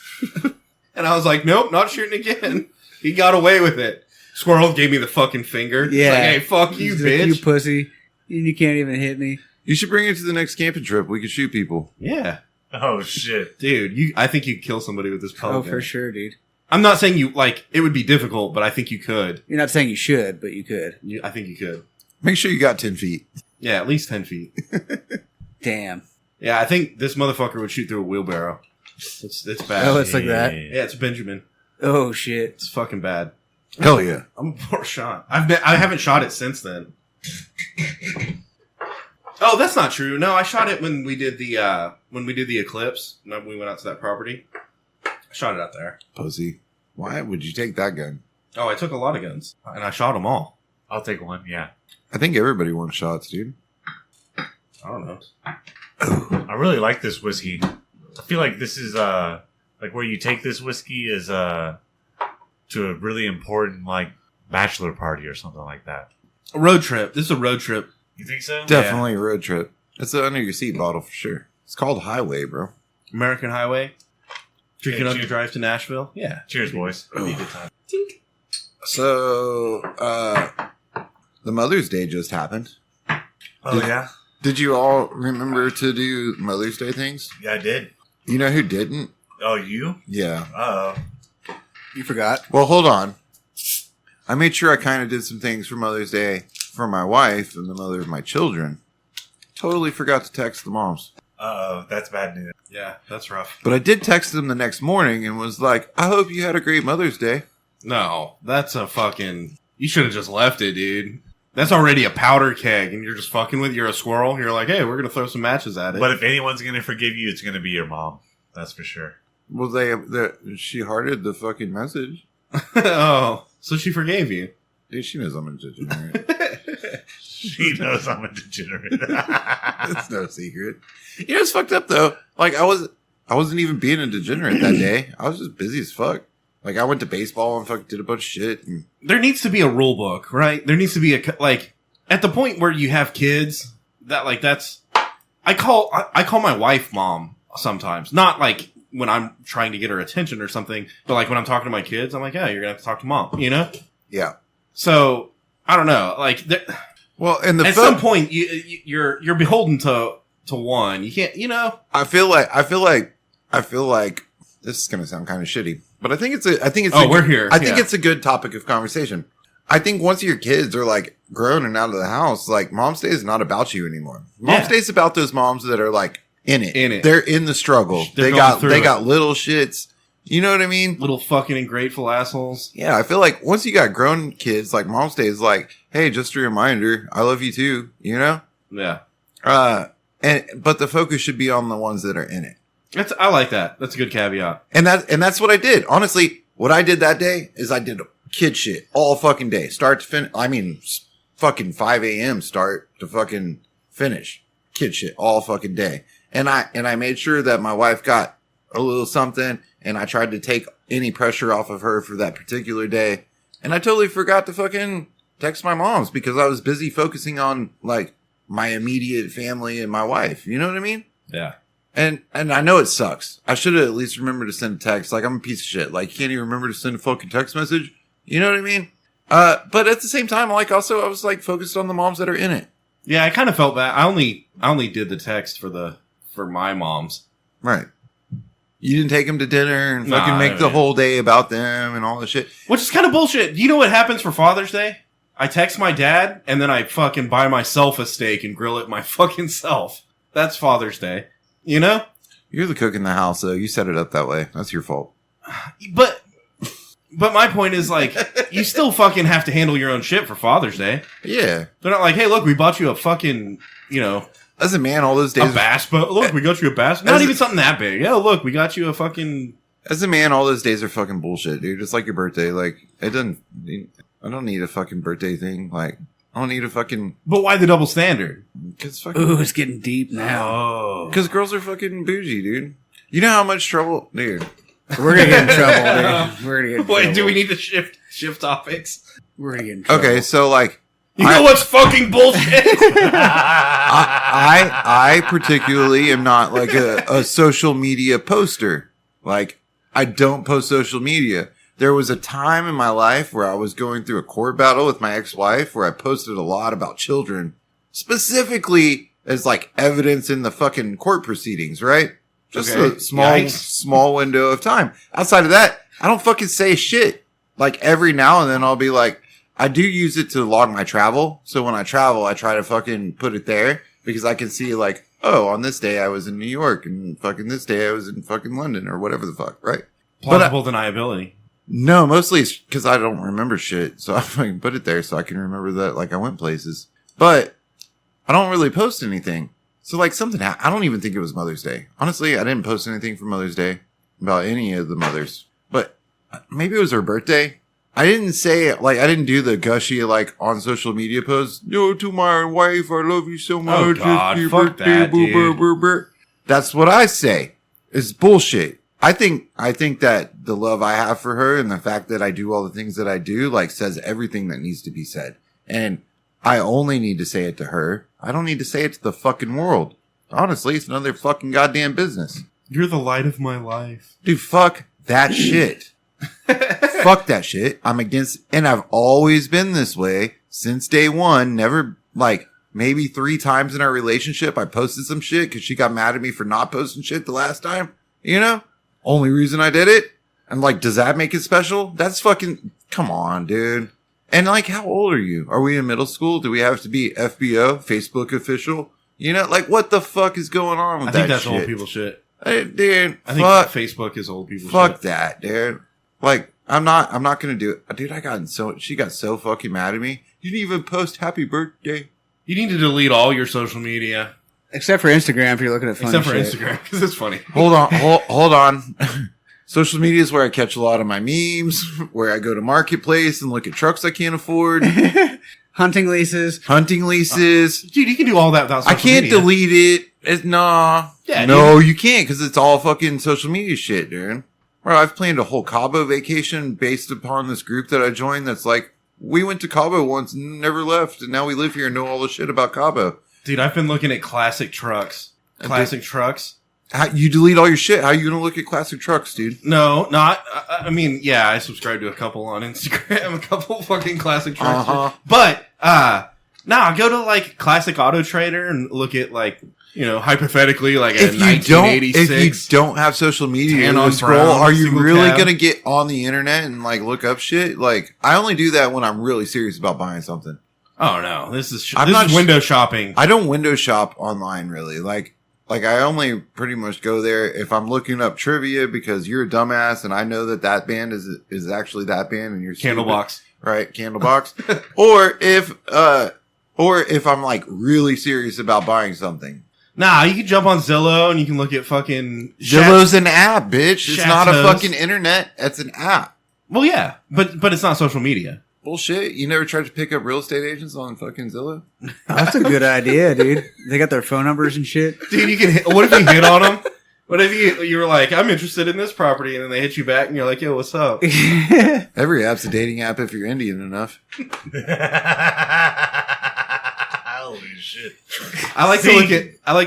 And I was like, nope, not shooting again. He got away with it. Squirrel gave me the fucking finger. Yeah. It's like, hey, fuck you, He's like, bitch. you pussy. You can't even hit me. You should bring it to the next camping trip. We could shoot people. Yeah. Oh shit, Dude, I think you'd kill somebody with this pellet Oh, gun. for sure, dude. I'm not saying it would be difficult, but I think you could. You're not saying you should, but you could. I think you could. Make sure you got 10 feet. Yeah, at least 10 feet. Damn. Yeah, I think this motherfucker would shoot through a wheelbarrow. It's bad. Oh, it's like that? Yeah, it's Benjamin. Oh, shit. It's fucking bad. Hell yeah. I'm a poor shot. I haven't shot it since then. Oh, that's not true. No, I shot it when we did the eclipse. When we went out to that property. I shot it out there. Pussy. Why would you take that gun? Oh, I took a lot of guns and I shot them all. I'll take one. Yeah, I think everybody wants shots, dude. I don't know. I really like this whiskey. I feel like this is like where you take this whiskey is to a really important like bachelor party or something like that. A road trip. This is a road trip. You think so? Definitely a road trip. It's an under your seat bottle for sure. It's called Highway, bro. American Highway. Drinking Okay, on your drive to Nashville. Yeah. Cheers, boys. It'd be a good time. So, the Mother's Day just happened. Oh yeah, Did you all remember to do Mother's Day things? yeah, I did. You know who didn't? Oh, you? Yeah. Oh, You forgot? Well, hold on. I made sure I kind of did some things for Mother's Day for my wife and the mother of my children. Totally forgot to text the moms. that's bad news. Yeah, that's rough. But I did text them the next morning and was like, I hope you had a great Mother's Day. No, that's a fucking... You should have just left it, dude. That's already a powder keg, and you're just fucking with... You're a squirrel. You're like, hey, we're going to throw some matches at it. But if anyone's gonna forgive you, it's gonna be your mom. That's for sure. Well, she hearted the fucking message. Oh, so she forgave you. Dude, she knows I'm a degenerate. She knows I'm a degenerate. It's no secret. You know, it's fucked up though. Like I wasn't even being a degenerate that day. I was just busy as fuck. Like I went to baseball and fucking did a bunch of shit. And There needs to be a rule book, right? There needs to be like at the point where you have kids. That's I call my wife mom sometimes. Not like when I'm trying to get her attention or something, but like when I'm talking to my kids, I'm like, yeah, you're gonna have to talk to mom. You know? yeah. So I don't know. Like Well, and at some point, you're beholden to one. You can't. You know. I feel like this is gonna sound kind of shitty, but I think it's Oh, we're here. I think Yeah. it's a good topic of conversation. I think once your kids are like grown and out of the house, like Mom's Day is not about you anymore. Mom's Yeah. Day is about those moms that are like in it. In it. They're in the struggle. They're They going got through they it. got little shits. You know what I mean? Little fucking ungrateful assholes. Yeah, I feel like once you got grown kids, like Mom's Day is like, hey, just a reminder, I love you too. You know? Yeah. But the focus should be on the ones that are in it. I like that. That's a good caveat. And that's what I did. Honestly, what I did that day is I did kid shit all fucking day. Start to finish. I mean, fucking 5 a.m. start to fucking finish. Kid shit all fucking day. And I made sure that my wife got a little something, and I tried to take any pressure off of her for that particular day. And I totally forgot to fucking text my moms because I was busy focusing on like my immediate family and my wife. You know what I mean? Yeah. And I know it sucks. I should have at least remembered to send a text. Like, I'm a piece of shit. Like, you can't even remember to send a fucking text message. You know what I mean? But at the same time, like, also, I was, like, focused on the moms that are in it. Yeah, I kind of felt bad. I only did the text for my moms. Right. You didn't take them to dinner and Nah, fucking make the whole day about them and all this shit. Which is kind of bullshit. Do you know what happens for Father's Day? I text my dad, and then I fucking buy myself a steak and grill it my fucking self. That's Father's Day. You know? You're the cook in the house, though. You set it up that way. That's your fault. But my point is, like, you still fucking have to handle your own shit for Father's Day. Yeah. They're not like, hey, look, we bought you a fucking, you know... As a man, all those A days... bass boat. Look, we got you a bass... Not even something that big. Yeah, look, we got you a fucking... As a man, all those days are fucking bullshit, dude. Just like your birthday. Like, it doesn't... I don't need a fucking birthday thing. Like, I don't need a fucking... But why the double standard? Cause fucking... Ooh, it's getting deep now. Oh. Because girls are fucking bougie, dude. You know how much trouble... Dude. We're gonna get in trouble, dude. We're gonna get in trouble. Wait, do we need to shift topics? We're gonna get in trouble. Okay, so, like... You know what's fucking bullshit? I particularly am not like a social media poster. Like, I don't post social media. There was a time in my life where I was going through a court battle with my ex-wife where I posted a lot about children, specifically as like evidence in the fucking court proceedings, right? Just Okay. a small window of time. Outside of that, I don't fucking say shit. Like every now and then I'll be like, I do use it to log my travel. So when I travel, I try to fucking put it there because I can see like, oh, on this day I was in New York and fucking this day I was in fucking London or whatever the fuck, right? Plausible deniability. No, mostly it's because I don't remember shit. So I fucking put it there so I can remember that like I went places. But I don't really post anything. So like something I don't even think it was Mother's Day. Honestly, I didn't post anything for Mother's Day about any of the mothers. But maybe it was her birthday. I didn't say, like, I didn't do the gushy, like, on social media posts. No, to my wife, I love you so much. Oh, God, It's your fuck birthday, that, dude. That's what I say. It's bullshit. I think that the love I have for her and the fact that I do all the things that I do, like, says everything that needs to be said. And I only need to say it to her. I don't need to say it to the fucking world. Honestly, it's none of their fucking goddamn business. You're the light of my life. Dude, fuck that shit. Fuck that shit. I'm against, and I've always been this way since day one. Never, like, maybe 3 times in our relationship, I posted some shit because she got mad at me for not posting shit the last time. You know? Only reason I did it. And, like, does that make it special? That's fucking, come on, dude. And, like, how old are you? Are we in middle school? Do we have to be FBO, Facebook official? You know, like, what the fuck is going on with that shit? I think that's old people shit. Hey, dude, I think Facebook is old people shit. Fuck that, dude. Like, I'm not gonna do it. Dude, she got so fucking mad at me. You didn't even post happy birthday. You need to delete all your social media. Except for Instagram if you're looking at funny Except for shit. Instagram, because it's funny. Hold on. Social media is where I catch a lot of my memes, where I go to Marketplace and look at trucks I can't afford. Hunting leases. Dude, you can do all that without social I can't media. delete it. Nah. Yeah, no, you can't because it's all fucking social media shit, dude. Bro, I've planned a whole Cabo vacation based upon this group that I joined that's like, we went to Cabo once and never left, and now we live here and know all the shit about Cabo. Dude, I've been looking at classic trucks. Classic trucks. How, you delete all your shit. How are you going to look at classic trucks, dude? No, not. I mean, yeah, I subscribe to a couple on Instagram, a couple fucking classic trucks. Uh-huh. But, I go to like Classic Auto Trader and look at like, you know, hypothetically like a 1986. If you don't have social media tan to on scroll, brown, are you single really cab. going to get on the internet and like look up shit? Like, I only do that when I'm really serious about buying something. Oh no, this is I'm not window shopping. I don't window shop online really. Like I only pretty much go there if I'm looking up trivia because you're a dumbass and I know that band is actually that band and you're stupid. Candlebox. Right, Candlebox. or if I'm like really serious about buying something. Nah, you can jump on Zillow and you can look at fucking Zillow's an app, bitch. It's not a Chateaus. fucking internet. It's an app. Well, yeah, but it's not social media. Bullshit. You never tried to pick up real estate agents on fucking Zillow? That's a good idea, dude. They got their phone numbers and shit. Dude, you can hit, what if you hit on them? What if you were like, I'm interested in this property, and then they hit you back and you're like, yo, what's up? Every app's a dating app if you're Indian enough. Holy shit! I like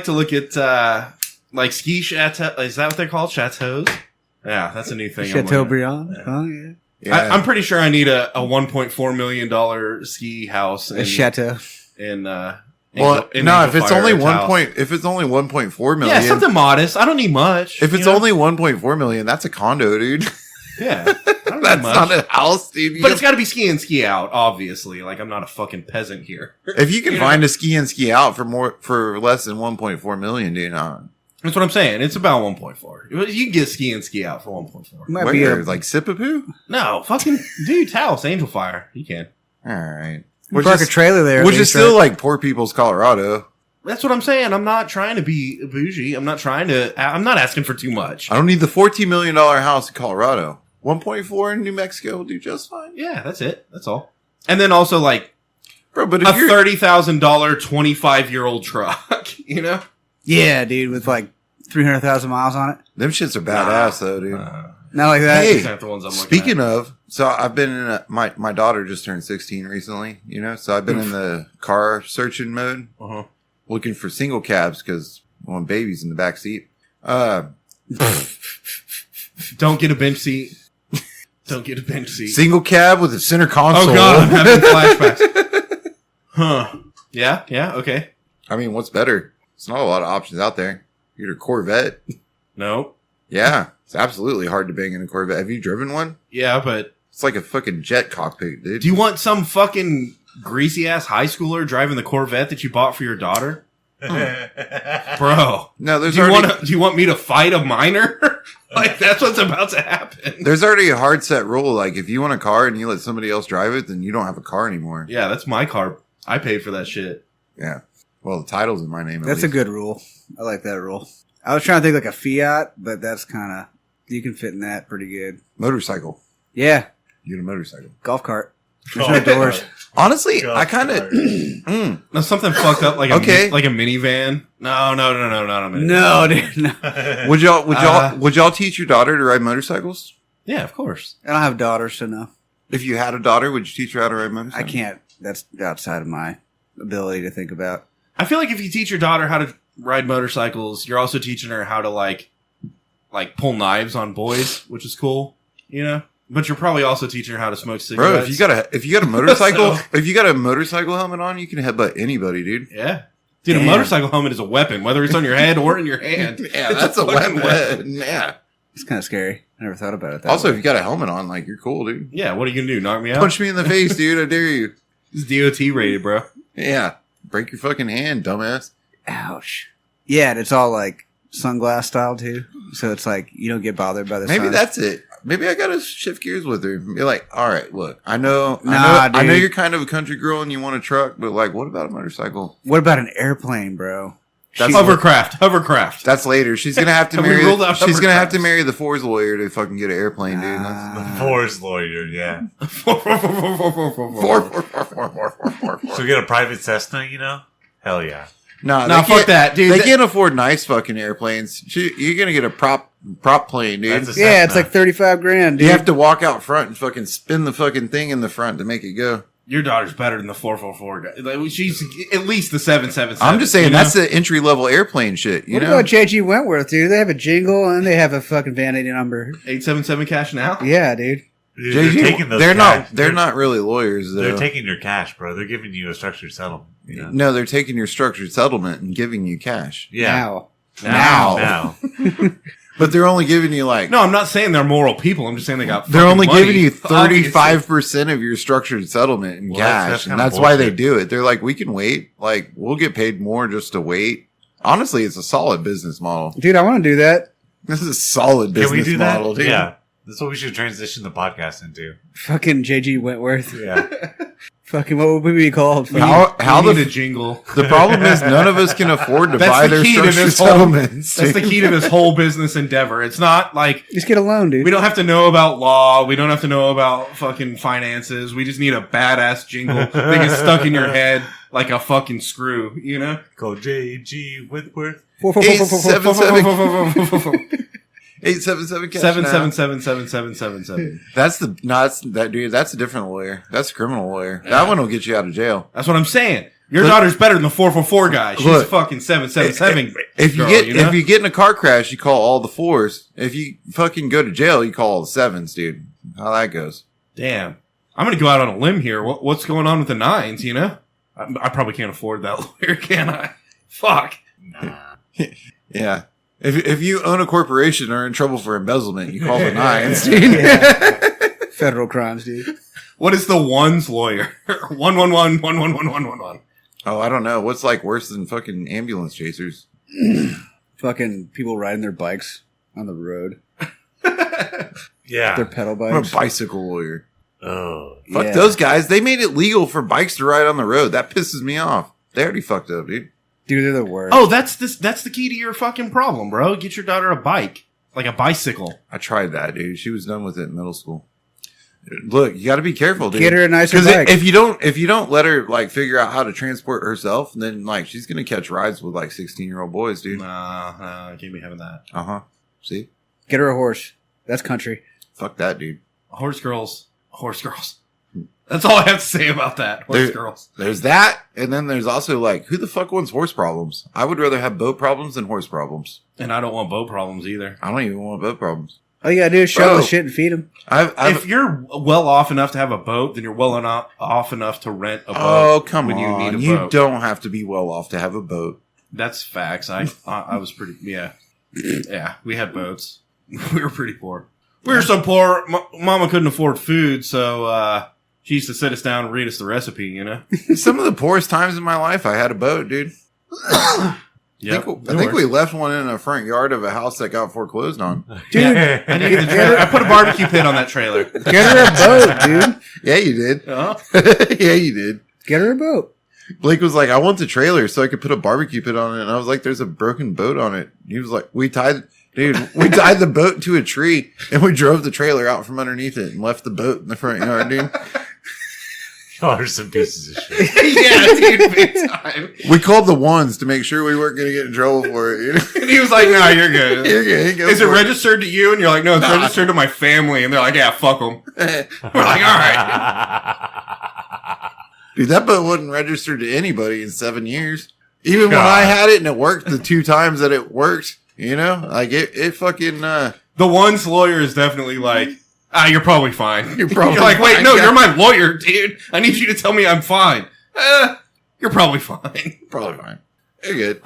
to look at Like ski chateau. Is that what they're called? Chateaus? Yeah, that's a new thing. Chateaubriand. Oh, yeah. Yeah. I'm pretty sure I need a $1.4 million ski house. A chateau. Well, no, if it's only 1.4 million. Yeah, something modest. I don't need much. If it's only 1.4 million, that's a condo, dude. Yeah. I don't need That's much. not a house, dude. But it's got to be ski in, ski out, obviously. Like, I'm not a fucking peasant here. If you can find a ski in, ski out for less than 1.4 million, dude, That's what I'm saying. It's about 1.4. You can get ski in, ski out for 1.4. Might be where, like Sipapoo? No, fucking dude, Taos, Angel Fire. You can. All right. We park a trailer there. Which is still like poor people's Colorado. That's what I'm saying. I'm not trying to be bougie. I'm not asking for too much. I don't need the $14 million house in Colorado. 1.4 in New Mexico will do just fine. Yeah, that's it. That's all. And then also like Bro, but a if you're $30,000 25-year-old truck, you know? Yeah, dude, with like 300,000 miles on it. them shits are badass though, dude. Not like that. Hey, These aren't the ones I'm looking Speaking at. of, so I've been in my daughter just turned 16 recently, you know, so I've been in the car searching mode, Uh-huh. looking for single cabs because I want babies in the back seat. Don't get a bench seat. Don't get a bench seat. Single cab with a center console. Oh god, I'm having flashbacks. Huh. Yeah, okay. I mean, what's better? It's not a lot of options out there. You get a Corvette. No. Yeah, it's absolutely hard to bang in a Corvette. Have you driven one? Yeah, but It's like a fucking jet cockpit, dude. do you want some fucking greasy ass high schooler driving the Corvette that you bought for your daughter? Bro. No, Do you want me to fight a minor? Like that's what's about to happen. there's already a hard set rule. Like if you want a car and you let somebody else drive it, then you don't have a car anymore. Yeah, that's my car. I paid for that shit. Yeah. Well, the title's in my name. That's a good rule. I like that rule. I was trying to think like a Fiat, but that's kind of, you can fit in that pretty good. Motorcycle. Yeah. You get a motorcycle. Golf cart. There's no doors. Honestly, God, I kind of. No, something fucked up like a Okay. like a minivan. No, not a minivan. No, dude. No. Would y'all teach your daughter to ride motorcycles? Yeah, of course. I don't have daughters, so no. If you had a daughter, would you teach her how to ride I motorcycles? can't. That's outside of my ability to think about. I feel like if you teach your daughter how to ride motorcycles, you're also teaching her how to like pull knives on boys, which is cool, you know. But you're probably also teaching her how to smoke cigarettes. Bro, if you got a motorcycle, So- if you got a motorcycle helmet on, you can headbutt anybody, dude. Yeah. Dude, Damn. a motorcycle helmet is a weapon, whether it's on your head or in your hand. Yeah, It's that's a fucking weapon. Yeah. It's kind of scary. I never thought about it that Also, way. if you got a helmet on, like you're cool, dude. Yeah, what are you gonna do? Knock me out? Punch me in the face, dude. I dare you. It's DOT rated, bro. Yeah. Break your fucking hand, dumbass. Ouch. Yeah, and it's all like sunglass style too. So it's like you don't get bothered by the Maybe sun. that's it. Maybe I gotta shift gears with her. Be like, all right, look, I know, Nah, I know dude. you're kind of a country girl and you want a truck, but like, what about a motorcycle? What about an airplane, bro? That's Hovercraft. That's later. She's gonna have to Have we marry. ruled out She's gonna have to hovercrafts? marry the Ford's lawyer to fucking get an airplane, dude. That's- Force lawyer, yeah. Four. So get a private Cessna, you know? Hell yeah. No, Nah, they fuck can't- that, dude. They can't afford nice fucking airplanes. You're gonna get a prop plane, dude. That's a Yeah, it's Cessna. like 35 grand, dude. You have to walk out front and fucking spin the fucking thing in the front to make it go. Your daughter's better than the 444 guy. Like, she's at least the 777. I'm just saying you know? that's the entry level airplane shit. You What know, about JG Wentworth, dude? They have a jingle and they have a fucking vanity number. 877 cash now. Yeah, dude. Dude, they're taking those they're cash. not really lawyers though. They're taking your cash, bro. They're giving you a structured settlement. You know? No, they're taking your structured settlement and giving you cash. Yeah. Now. Now. But they're only giving you like No, I'm not saying they're moral people. I'm just saying they got. they're fucking only money, giving you obviously. 35% of your structured settlement in Well, that's cash, and kinda that's why they bullshit. do it. They're like, we can wait. Like, we'll get paid more just to wait. Honestly, it's a solid business model. Dude, I want to do that. This is a solid Can we business do that? model, dude. Yeah. That's what we should transition the podcast into. Fucking JG Wentworth. Yeah. Fucking, what would we be called? How We the need a jingle. the problem is none of us can afford to That's buy the their key to structured this whole- settlements. That's the dude. key to this whole business endeavor. It's not like Just get a loan, dude. we don't have to know about law. We don't have to know about fucking finances. We just need a badass jingle that gets stuck in your head like a fucking screw, you know? Call JG Whitworth. 877 877 cash Seven now. seven seven seven seven seven seven. That's the no, that's that dude. That's a different lawyer. That's a criminal lawyer. That one will get you out of jail. That's what I'm saying. Your daughter's better than the 444 guy. She's a fucking 777. If you get in a car crash, you call all the fours. If you fucking go to jail, you call all the sevens, dude. How that goes. Damn. I'm going to go out on a limb here. What's going on with the nines, you know? I probably can't afford that lawyer, can I? Fuck. Yeah. If you own a corporation or are in trouble for embezzlement, you call the nines, dude. Federal crimes, dude. What is the ones lawyer? 111-111-111. Oh, I don't know. What's like worse than fucking ambulance chasers? Fucking people riding their bikes on the road. Yeah. Their pedal I'm a bikes. bicycle lawyer. Oh. Fuck those guys. They made it legal for bikes to ride on the road. That pisses me off. They already fucked up, dude. Dude, they're the worst. Oh, that's the key to your fucking problem, bro. Get your daughter a bike. Like a bicycle. I tried that, dude. She was done with it in middle school. Look, you got to be careful, dude. Get her a nicer Because bike. if you don't let her like figure out how to transport herself, then like she's gonna catch rides with like 16-year-old boys, dude. Nah, I can't be having that. See, Get her a horse. That's country. fuck that, dude. Horse girls. That's all I have to say about that. Horse girls. There's that, and then there's also like, who the fuck wants horse problems? I would rather have boat problems than horse problems. And I don't want boat problems either. I don't even want boat problems. All you gotta do is shovel the shit and feed them. If you're well off enough to have a boat, then you're well off enough to rent a boat. Oh, come when on. You need a You boat. don't have to be well off to have a boat. That's facts. I was pretty, yeah. Yeah, we had boats. We were pretty poor. We were so poor, Mama couldn't afford food, so she used to sit us down and read us the recipe, you know? Some of the poorest times in my life, I had a boat, dude. Yeah, I think we left one in the front yard of a house that got foreclosed on. Dude, I needed the trailer. I put a barbecue pit on that trailer. get her a boat, dude. Yeah, you did. Uh-huh. Yeah, you did. Get her a boat. Blake was like, I want the trailer so I could put a barbecue pit on it. And I was like, there's a broken boat on it. He was like, we tied the boat to a tree and we drove the trailer out from underneath it and left the boat in the front yard, dude. Y'all are some pieces of shit. Yeah, dude, big time. We called the ones to make sure we weren't going to get in trouble for it. You know? And he was like, no, you're good. You're good. Go Is it for registered to you? And you're like, no, it's registered to my family. And they're like, yeah, fuck them. it. We're like, all right. Dude, that boat wasn't registered to anybody in 7 years. Even when God. I had it and it worked the 2 times that it worked, you know, like it fucking, The one's lawyer is definitely like, you're probably fine. You're probably like, wait, fine, no, yeah. you're my lawyer, dude. I need you to tell me I'm fine. You're probably fine. probably fine. You're good.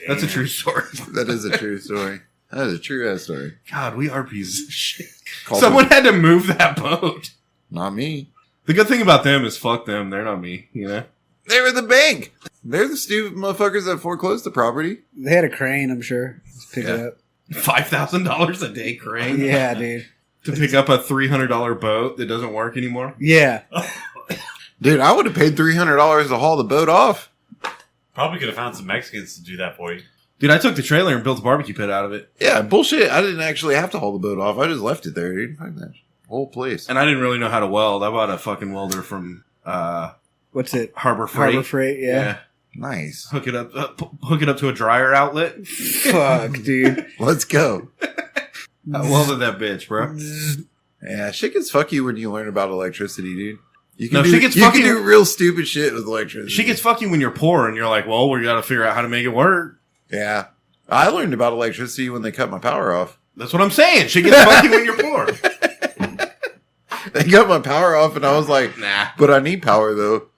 That's a true story. That is a true story. That is a true ass story. God, we are pieces of shit. Called Someone had to move that boat. Not me. The good thing about them is fuck them. They're not me, you know? They were the bank. They're the stupid motherfuckers that foreclosed the property. They had a crane, I'm sure. Just pick it up. $5,000 a day crane? Yeah, dude. To pick up a $300 boat that doesn't work anymore? Yeah. Dude, I would have paid $300 to haul the boat off. Probably could have found some Mexicans to do that for you. Dude, I took the trailer and built a barbecue pit out of it. Yeah, bullshit. I didn't actually have to haul the boat off. I just left it there, dude. Fuck that whole place. And I didn't really know how to weld. I bought a fucking welder from What's it? Harbor Freight. Harbor Freight, yeah. Nice. Hook it up to a dryer outlet. Fuck, dude. Let's go. I welded that bitch, bro. Yeah, shit gets fuck you when you learn about electricity, dude. You No, can, shit gets you fucking- can do real stupid shit with electricity. She gets fucking when you're poor and you're like, well, we got to figure out how to make it work. Yeah. I learned about electricity when they cut my power off. That's what I'm saying. She gets fucking when you're poor. They cut my power off and I was like, Nah. but I need power though.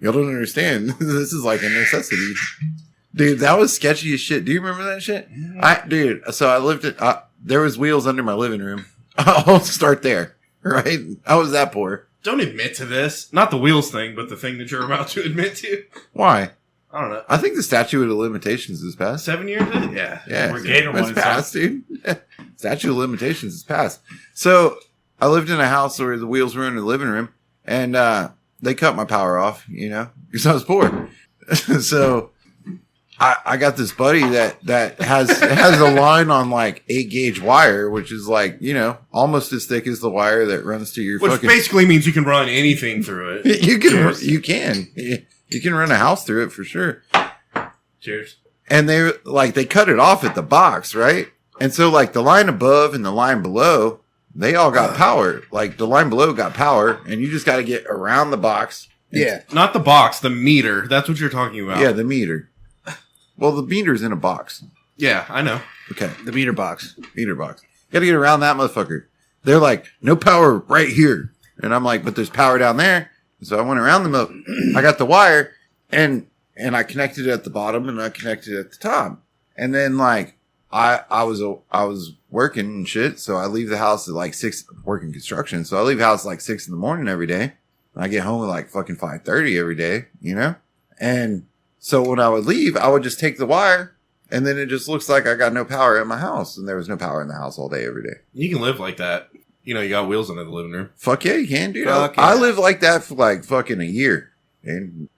Y'all don't understand. This is like a necessity. Dude, that was sketchy as shit. Do you remember that shit? So I lived at, there was wheels under my living room. I'll start there, right? I was that poor. Don't admit to this. Not the wheels thing, but the thing that you're about to admit to. Why? I don't know. I think the statute of limitations is passed. 7 years? Yeah. Yeah, We're Gator it's one, passed, dude. Statute of limitations is passed. So I lived in a house where the wheels were in the living room, and they cut my power off, you know, because I was poor. So I got this buddy that has a line on like 8-gauge wire, which is like, you know, almost as thick as the wire that runs to your Which fucking. basically means you can run anything through it. You can run a house through it for sure. Cheers. And they cut it off at the box, right? And so like the line above and the line below, they all got power. Like the line below got power, and you just got to get around the box. Yeah. Not the box, the meter. That's what you're talking about. Yeah, the meter. Well, the meter's in a box. Yeah, I know. Okay. The meter box. Meter box. Got to get around that motherfucker. They're like, no power right here. And I'm like, but there's power down there. So I went around I got the wire and I connected it at the bottom and I connected it at the top. And then like, I was working and shit. So I leave the house at like 6, working construction. So I leave the house at like 6 in the morning every day. I get home at like fucking 5:30 every day, you know? And so when I would leave, I would just take the wire and then it just looks like I got no power at my house and there was no power in the house all day, every day. You can live like that. You know, you got wheels under the living room. Fuck yeah, you can, dude. Fuck I yeah. live like that for like fucking a year and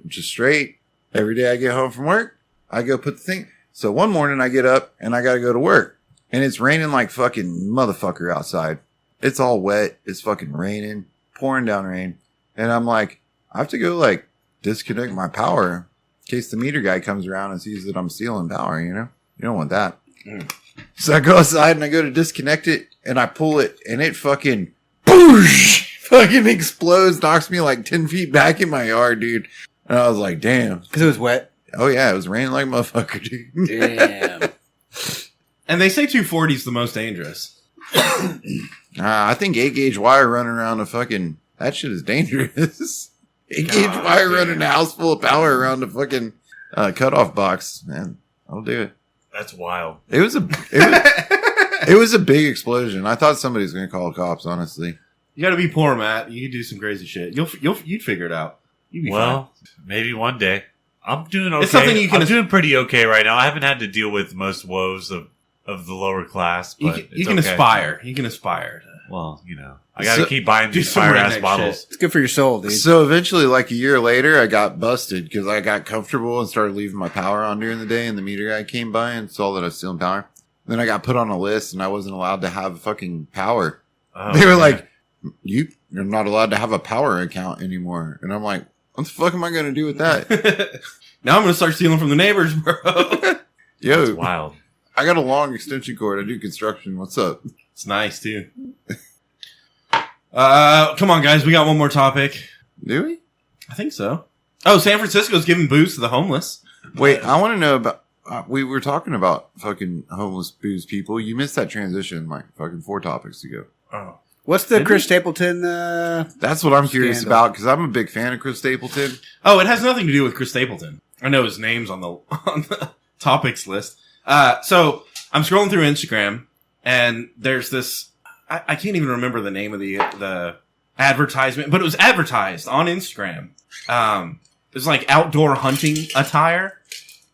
just straight every day I get home from work, I go put the thing. So one morning I get up and I got to go to work and it's raining like fucking motherfucker outside. It's all wet. It's fucking raining, pouring down rain. And I'm like, I have to go like disconnect my power in case the meter guy comes around and sees that I'm stealing power, you know? You don't want that. So I go outside and I go to disconnect it and I pull it and it fucking boosh, fucking explodes, knocks me like 10 feet back in my yard, dude. And I was like, damn. Because it was wet. Oh yeah, it was raining like a motherfucker, dude. Damn. And they say 240 is the most dangerous. I think 8-gauge wire running around a fucking, that shit is dangerous. 8-gauge God wire damn. running a house full of power around a fucking cutoff box, man. I'll do it. That's wild. It was it was a big explosion. I thought somebody was going to call the cops, honestly. You got to be poor, Matt. You can do some crazy shit. You'd figure it out. You'd be Well, maybe one day. I'm doing okay. It's something you can- I'm doing pretty okay right now. I haven't had to deal with most woes of the lower class, fine. but You can it's okay. aspire. You can aspire. Well, you know, I got to So- keep buying do these some fire ass redneck bottles. shit. It's good for your soul, dude. So eventually, like a year later, I got busted because I got comfortable and started leaving my power on during the day, and the meter guy came by and saw that I was stealing power. Then I got put on a list, and I wasn't allowed to have fucking power. Oh, They were man. like, you're not allowed to have a power account anymore. And I'm like, what the fuck am I going to do with that? Now I'm going to start stealing from the neighbors, bro. Yo, That's wild. I got a long extension cord. I do construction. What's up? It's nice, too. Come on, guys. We got one more topic. Do we? I think so. Oh, San Francisco's giving booze to the homeless. Wait, I want to know about. We were talking about fucking homeless booze people. You missed that transition like fucking 4 topics ago. Oh. What's the Did Chris we? Stapleton? That's what I'm curious Scandal. about because I'm a big fan of Chris Stapleton. Oh, it has nothing to do with Chris Stapleton. I know his name's on the topics list. So I'm scrolling through Instagram, and there's this. I can't even remember the name of the advertisement, but it was advertised on Instagram. It was like outdoor hunting attire.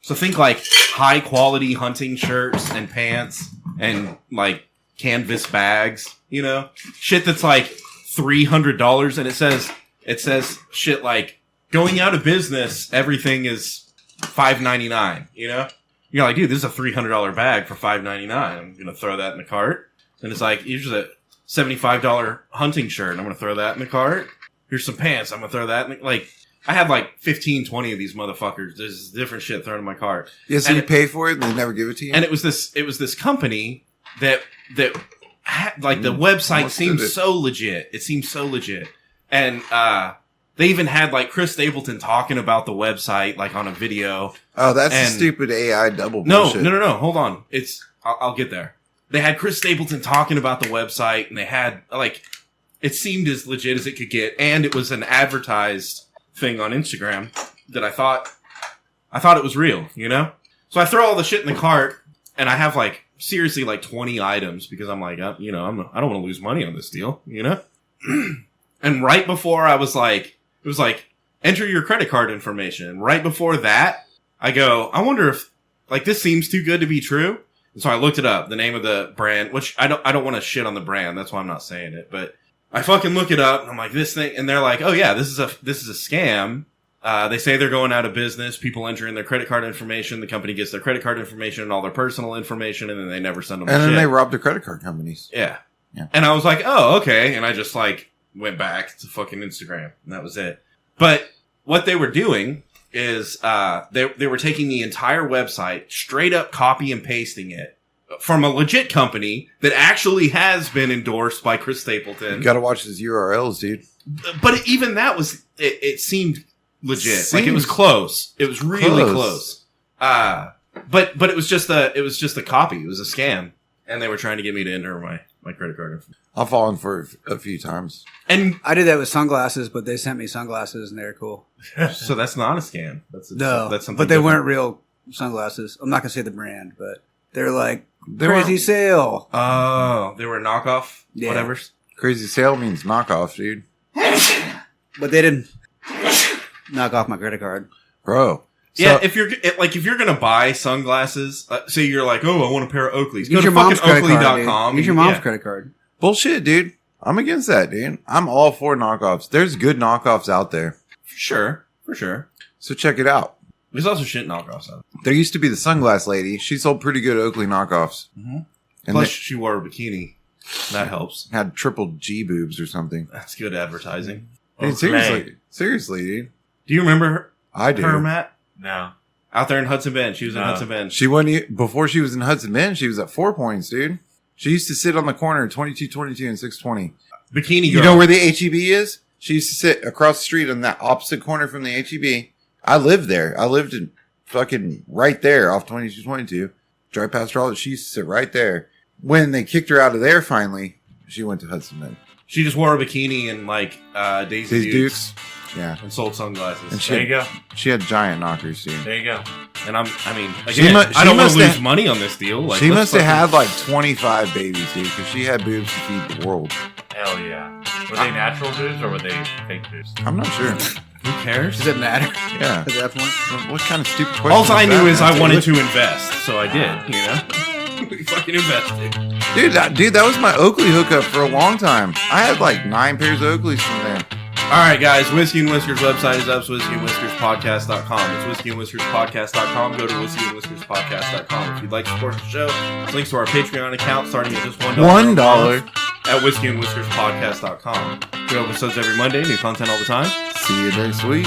So think like high quality hunting shirts and pants and like canvas bags, you know, shit that's like $300, and it says shit like going out of business, everything is $5.99. You know, you're like, dude, this is a $300 bag for $5.99. I'm gonna throw that in the cart, and it's like here's a $75 hunting shirt. I'm gonna throw that in the cart. Here's some pants. I'm gonna throw that in the, like. I had like 15, 20 of these motherfuckers. There's different shit thrown in my cart. Yeah, so And you it- pay for it and they never give it to you? And it was this company that had, like the website almost seemed did it. so legit. It seemed so legit. And they even had like Chris Stapleton talking about the website like on a video. Oh, that's a and- stupid AI double No, bullshit. no. Hold on. I'll get there. They had Chris Stapleton talking about the website, and they had like it seemed as legit as it could get, and it was an advertised thing on Instagram that I thought it was real, you know? So I throw all the shit in the cart, and I have like seriously like 20 items because I'm like, I don't want to lose money on this deal, you know? And right before it was like, enter your credit card information. And right before that, I go, I wonder if like this seems too good to be true. And so I looked it up, the name of the brand, which I don't want to shit on the brand. That's why I'm not saying it, but I fucking look it up, and I'm like, this thing, and they're like, oh yeah, this is a scam. They say they're going out of business. People enter in their credit card information. The company gets their credit card information and all their personal information, and then they never send them And then shit. they robbed the credit card companies. Yeah. Yeah. And I was like, oh, okay. And I just like went back to fucking Instagram, and that was it. But what they were doing is they were taking the entire website, straight up copy and pasting it, from a legit company that actually has been endorsed by Chris Stapleton. You gotta watch his URLs, dude. But even that was, it seemed legit. Like it was close. It was really close. But it was just a copy. It was a scam. And they were trying to get me to enter my credit card information. I've fallen for it a few times. And I did that with sunglasses, but they sent me sunglasses and they were cool. so that's not a scam. That's something but they different. weren't real sunglasses. I'm not gonna say the brand, but they're like They crazy weren't- sale. Oh, they were knockoff? Yeah. Whatever. Crazy sale means knockoff, dude. But they didn't knock off my credit card. Bro. Yeah, So- if you're gonna buy sunglasses, say you're like, oh, I want a pair of Oakleys. Go Use to your mom's fucking credit card. Oakley.com. Dude. Use your mom's credit card. Bullshit, dude. I'm against that, dude. I'm all for knockoffs. There's good knockoffs out there. For sure. So check it out. There's also shit knockoffs out There used to be the sunglass lady. She sold pretty good Oakley knockoffs. Mm-hmm. And Plus, they she wore a bikini. That helps. had triple G boobs or something. That's good advertising. Dude, seriously, dude. Do you remember I do. her, Matt? No. Out there in Hudson Bend. She was in No. Hudson Bend. She wasn't before she was in Hudson Bend. She was at 4 Points, dude. She used to sit on the corner at 2222 and 620. Bikini girl. You know where the HEB is? She used to sit across the street on that opposite corner from the HEB. I lived there. I lived in fucking right there off 2222. Drive past her all. She used to sit right there. When they kicked her out of there finally, she went to Hudson Bend. She just wore a bikini and like Daisy These Dukes Yeah. and sold sunglasses. And There you go. She had giant knockers, dude. There you go. And I mean, She again, mu- I don't she want must to lose have- money on this deal. Like, She let's must have fucking- had like 25 babies, dude, because she had boobs to feed the world. Hell yeah. Were they natural boobs or were they fake boobs? I'm not sure. Who cares? Does it matter Yeah. at that point? What kind of stupid question? All I knew is I wanted to. to invest, so I did. You know, we fucking invested. Dude, that was my Oakley hookup for a long time. I had like 9 pairs of Oakleys from there. All right, guys. Whiskey and Whiskers website is up. It's whiskeyandwhiskerspodcast.com. It's whiskeyandwhiskerspodcast.com. Go to whiskeyandwhiskerspodcast.com. If you'd like to support the show, links to our Patreon account starting at just $1. $1 at whiskeyandwhiskerspodcast.com. New episodes every Monday. New content all the time. See you next week.